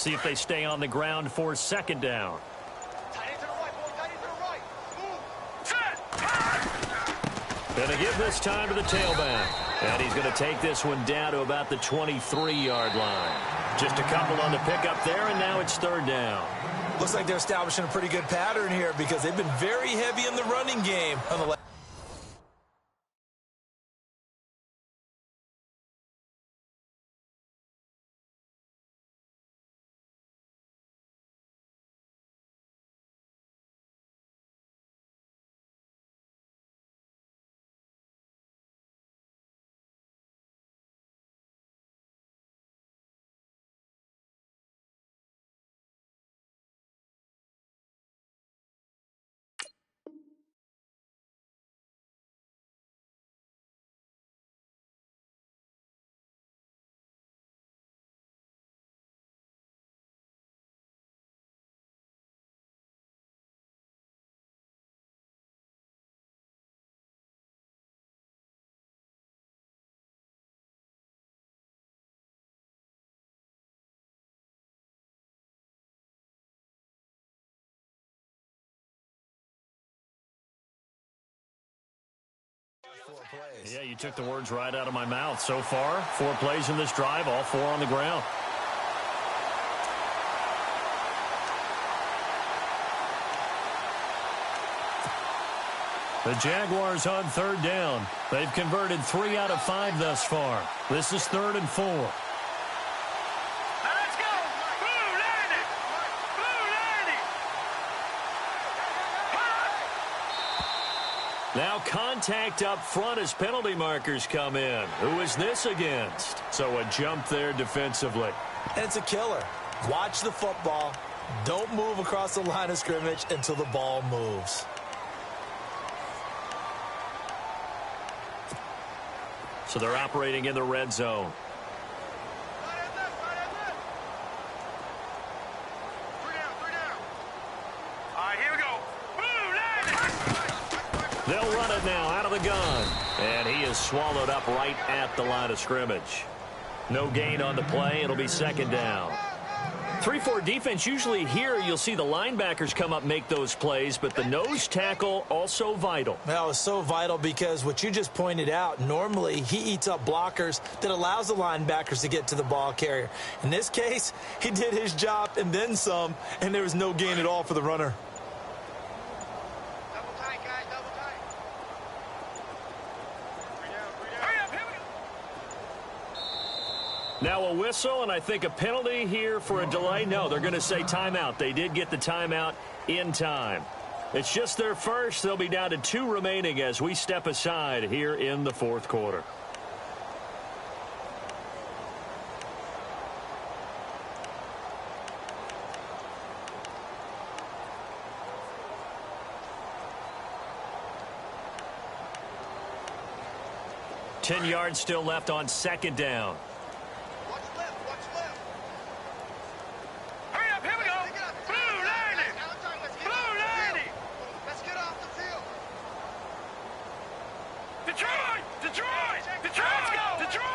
See if they stay on the ground for second down. Gonna give this time to the tailback. And he's going to take this one down to about the 23-yard line. Just a couple on the pickup there, and now it's third down. Looks like they're establishing a pretty good pattern here because they've been very heavy in the running game on the left. Yeah, you took the words right out of my mouth. So far, 4 plays in this drive, all 4 on the ground. The Jaguars on third down. They've converted 3 out of 5 thus far. This is 3rd and 4. Let's go! Blue landing! Blue landing! Now contact up front as penalty markers come in. Who is this against? So a jump there defensively. And it's a killer. Watch the football. Don't move across the line of scrimmage until the ball moves. So they're operating in the red zone. All right, here we go. Blue landing! They'll run it now out of the gun. And he is swallowed up right at the line of scrimmage. No gain on the play. It'll be second down. 3-4 defense, usually here you'll see the linebackers come up make those plays, but the nose tackle also vital. That was so vital because what you just pointed out, normally he eats up blockers that allows the linebackers to get to the ball carrier. In this case, he did his job and then some, and there was no gain at all for the runner. Double tight, guys, double tight. Hurry up, here we go. Now a whistle, and I think a penalty here for a delay. No, they're going to say timeout. They did get the timeout in time. It's just their first. They'll be down to 2 remaining as we step aside here in the 4th quarter. Ten yards still left on second down. Watch left, watch left. Hurry up, here we go. Blue landing! Blue landing! Let's get off the field. Detroit! Detroit! Detroit! Let's go! Detroit!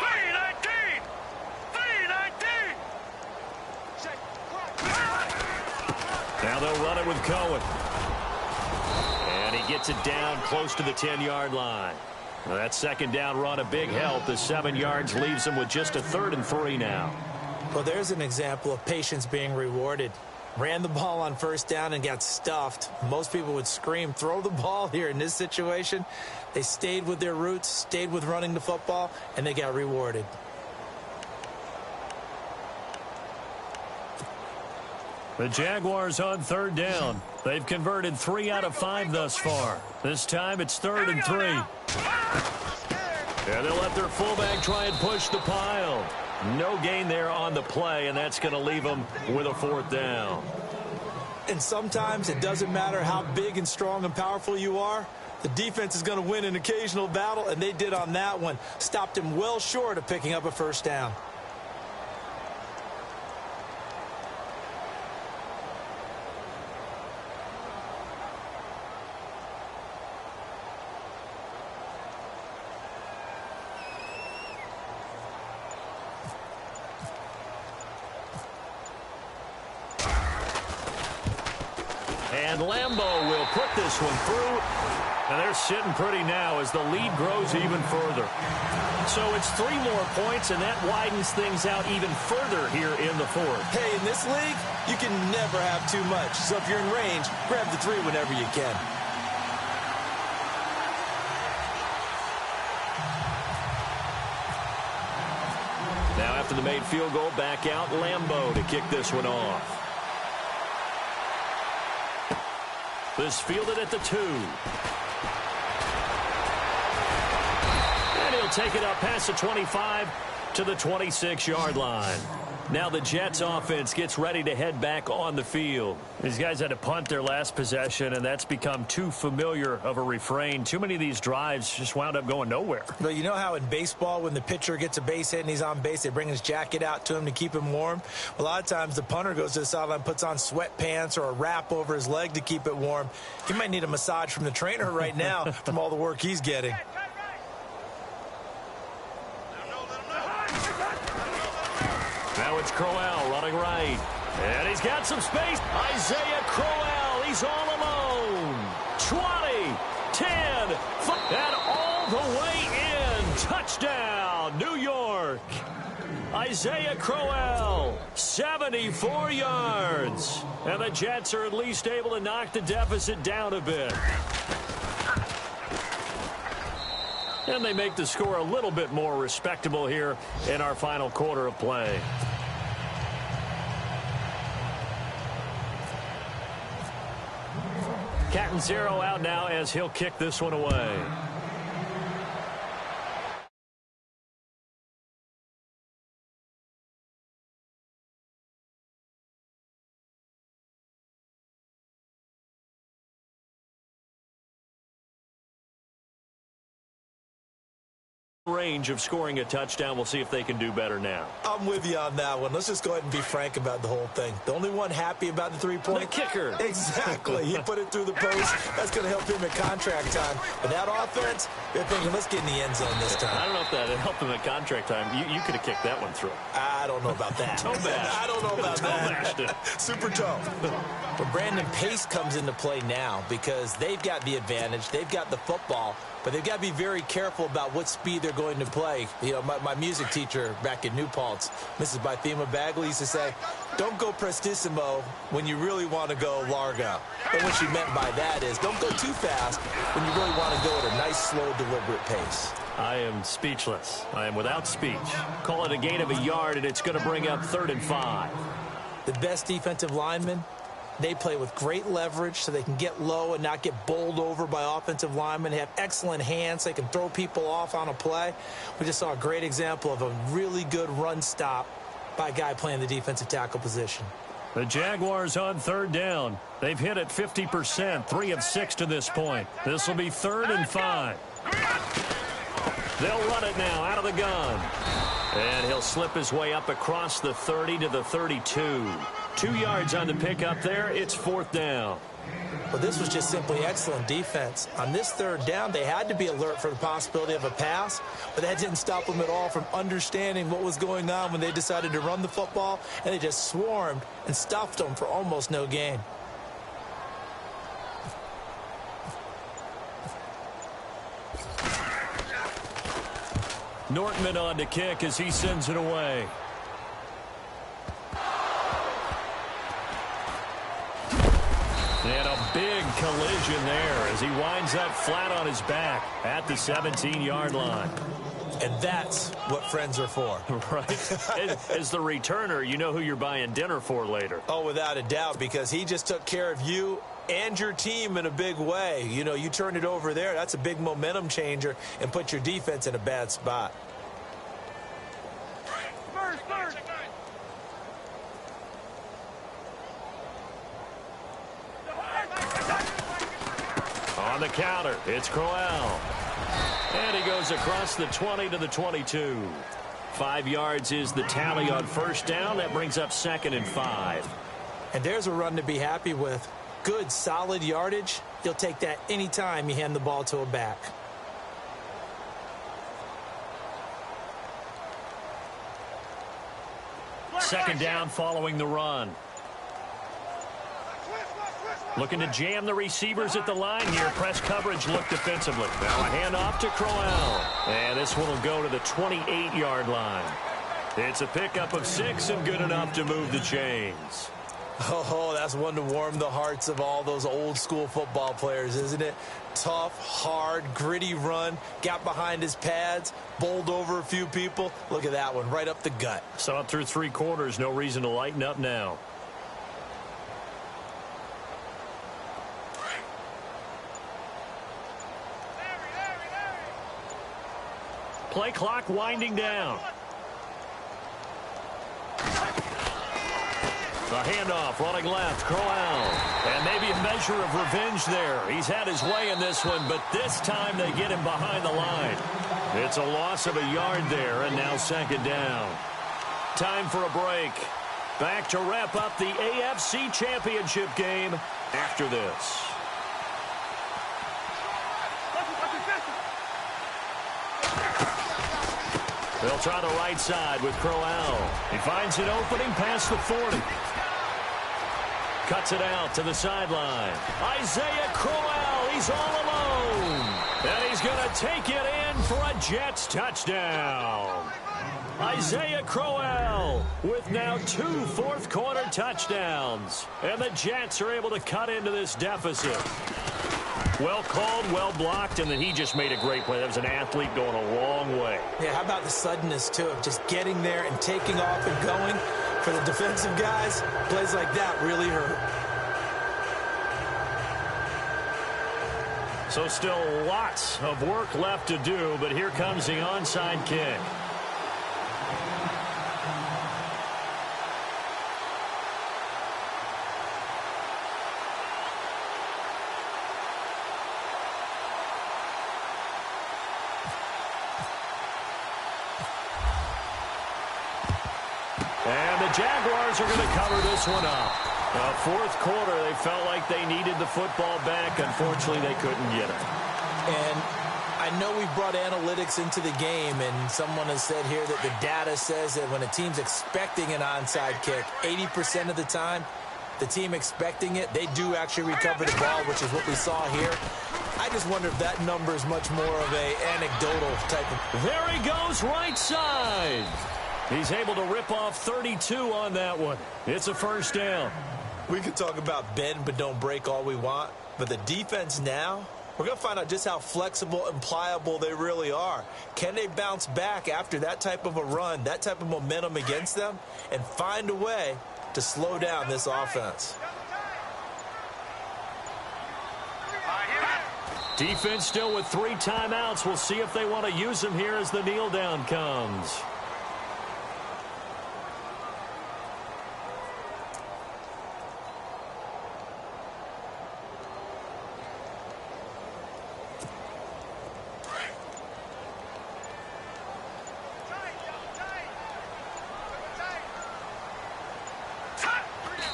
319! 319! Now they'll run it with Cohen. And he gets it down close to the 10-yard line. Well, that second down run, a big help. The 7 yards leaves him with just a 3rd and 3 now. Well, there's an example of patience being rewarded. Ran the ball on first down and got stuffed. Most people would scream, throw the ball here. In this situation, they stayed with their roots, stayed with running the football, and they got rewarded. The Jaguars on third down. They've converted 3 out of 5 thus far. This time it's 3rd and 3. And they'll let their fullback try and push the pile. No gain there on the play, and that's going to leave them with a 4th down. And sometimes it doesn't matter how big and strong and powerful you are. The defense is going to win an occasional battle, and they did on that one. Stopped him well short of picking up a first down. And Lambeau will put this one through. And they're sitting pretty now as the lead grows even further. So it's 3 more points, and that widens things out even further here in the fourth. Hey, in this league, you can never have too much. So if you're in range, grab the 3 whenever you can. Now after the made field goal, back out Lambeau to kick this one off. This fielded at the 2. And he'll take it up past the 25 to the 26-yard line. Now the Jets offense gets ready to head back on the field. These guys had to punt their last possession, and that's become too familiar of a refrain. Too many of these drives just wound up going nowhere. But you know how in baseball, when the pitcher gets a base hit and he's on base, they bring his jacket out to him to keep him warm? A lot of times the punter goes to the sideline, puts on sweatpants or a wrap over his leg to keep it warm. He might need a massage from the trainer right now from all the work he's getting. Now it's Crowell running right. And he's got some space. Isaiah Crowell, he's all alone. 20, 10, 5, and all the way in. Touchdown, New York. Isaiah Crowell, 74 yards. And the Jets are at least able to knock the deficit down a bit. And they make the score a little bit more respectable here in our final quarter of play. Catanzaro out now as he'll kick this one away. Range of scoring a touchdown. We'll see if they can do better now. I'm with you on that one. Let's just go ahead and be frank about the whole thing. The only one happy about the 3-point. The kicker. Exactly. He put it through the post. That's going to help him at contract time. But that offense, they're thinking, let's get in the end zone this time. I don't know if that helped him at contract time. You could have kicked that one through. I don't know about that. Toe bash. I don't know about that. It. Super toe. But Brandon, pace comes into play now because they've got the advantage. They've got the football. But they've got to be very careful about what speed they're going to play. You know, my music teacher back in New Paltz, Mrs. Bythema Bagley, used to say, don't go prestissimo when you really want to go largo. And what she meant by that is don't go too fast when you really want to go at a nice, slow, deliberate pace. I am speechless. I am without speech. Call it a gain of a yard, and it's going to bring up 3rd and 5. The best defensive linemen, they play with great leverage so they can get low and not get bowled over by offensive linemen. They have excellent hands. They can throw people off on a play. We just saw a great example of a really good run stop by a guy playing the defensive tackle position. The Jaguars on 3rd down. They've hit it 50%, 3 of 6 to this point. This will be 3rd and 5. They'll run it now out of the gun. And he'll slip his way up across the 30 to the 32. 2 yards on the pickup there. It's 4th down. Well, this was just simply excellent defense. On this 3rd down, they had to be alert for the possibility of a pass, but that didn't stop them at all from understanding what was going on when they decided to run the football, and they just swarmed and stuffed them for almost no gain. Nortman on to kick as he sends it away. And a big collision there as he winds up flat on his back at the 17-yard line. And that's what friends are for. Right. As the returner, you know who you're buying dinner for later. Oh, without a doubt, because he just took care of you and your team in a big way. You know, you turn it over there, that's a big momentum changer and put your defense in a bad spot. On the counter, it's Crowell. And he goes across the 20 to the 22. 5 yards is the tally on 1st down. That brings up 2nd and 5. And there's a run to be happy with. Good, solid yardage. You'll take that anytime you hand the ball to a back. Second down following the run. Looking to jam the receivers at the line here. Press coverage look defensively. Now a handoff to Crowell. And this one will go to the 28-yard line. It's a pickup of 6 and good enough to move the chains. Oh, that's one to warm the hearts of all those old-school football players, isn't it? Tough, hard, gritty run. Got behind his pads, bowled over a few people. Look at that one, right up the gut. Saw it through 3 quarters. No reason to lighten up now. Play clock winding down. The handoff running left, Crowell. And maybe a measure of revenge there. He's had his way in this one, but this time they get him behind the line. It's a loss of a yard there, and now 2nd down. Time for a break. Back to wrap up the AFC Championship game after this. They'll try the right side with Crowell. He finds an opening past the 40. Cuts it out to the sideline. Isaiah Crowell, he's all alone. And he's going to take it in for a Jets touchdown. Isaiah Crowell with now 2 fourth-quarter touchdowns. And the Jets are able to cut into this deficit. Well called, well blocked, and then he just made a great play. That was an athlete going a long way. Yeah, how about the suddenness, too, of just getting there and taking off and going? For the defensive guys, plays like that really hurt. So still lots of work left to do, but here comes the onside kick. And the Jaguars are going to cover this one up. Fourth quarter, they felt like they needed the football back. Unfortunately, they couldn't get it. And I know we brought analytics into the game, and someone has said here that the data says that when a team's expecting an onside kick, 80% of the time, the team expecting it, they do actually recover the ball, which is what we saw here. I just wonder if that number is much more of a anecdotal type of... There he goes, right side. He's able to rip off 32 on that one. It's a 1st down. We could talk about bend but don't break all we want, but the defense now, we're going to find out just how flexible and pliable they really are. Can they bounce back after that type of a run, that type of momentum against them, and find a way to slow down this offense? Defense still with 3 timeouts. We'll see if they want to use them here as the kneel down comes.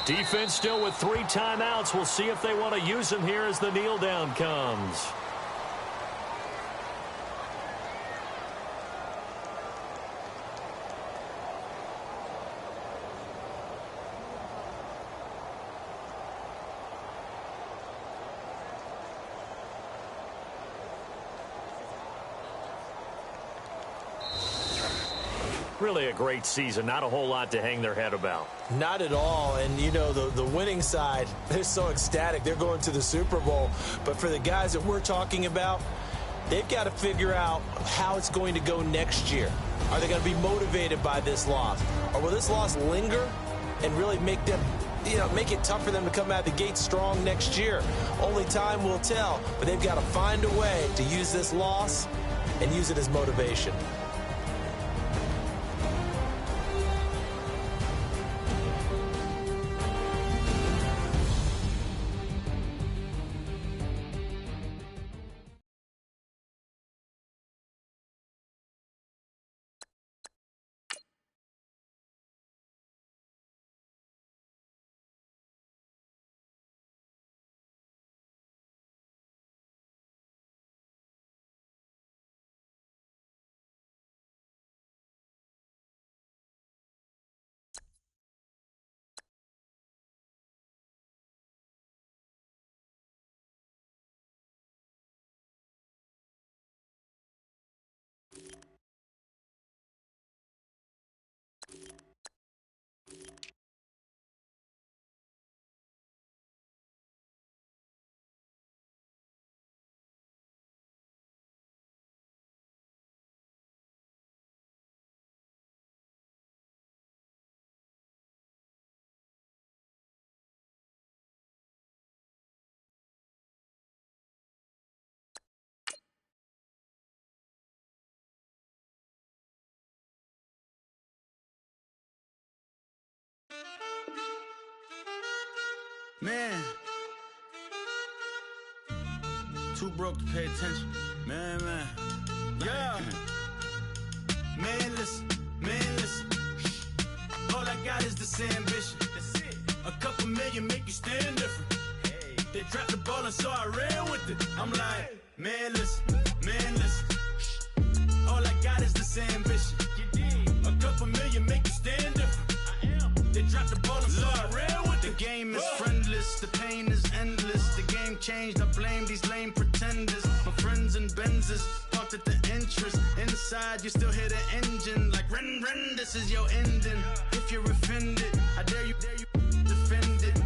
Defense still with 3 timeouts. We'll see if they want to use them here as the kneel down comes. Really a great season. Not a whole lot to hang their head about. Not at all. And, you know, the winning side, they're so ecstatic. They're going to the Super Bowl. But for the guys that we're talking about, they've got to figure out how it's going to go next year. Are they going to be motivated by this loss? Or will this loss linger and really make them, make it tough for them to come out of the gate strong next year? Only time will tell. But they've got to find a way to use this loss and use it as motivation. Man. Too broke to pay attention. Man. Yeah. Man, listen. All I got is this ambition. That's it. A couple million make you stand different. Hey. They dropped the ball and so I ran with it. I'm like, man, listen. All I got is this ambition. A couple million make you stand different. I am. They dropped the ball and so I ran with it. The game is friendless, the pain is endless. The game changed, I blame these lame pretenders. My friends and Benzes parked at the entrance. Inside, you still hear the engine. Like, ren, this is your ending. If you're offended, I dare you defend it.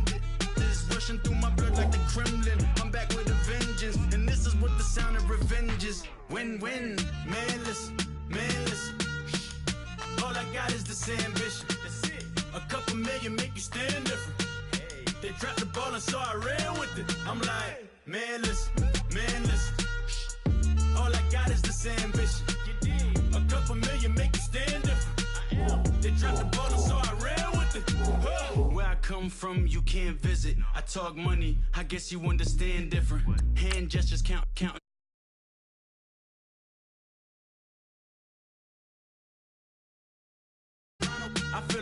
This rushing through my blood like the Kremlin. I'm back with a vengeance, and this is what the sound of revenge is. Win-win, man, listen. All I got is this ambition. That's it. A couple million make you stand different. Hey. They dropped the ball and so I ran with it. I'm like, man, listen. All I got is this ambition. A couple million make you stand different. They dropped the ball and so I ran with it. Where I come from, you can't visit. I talk money, I guess you understand different. Hand gestures count. I feel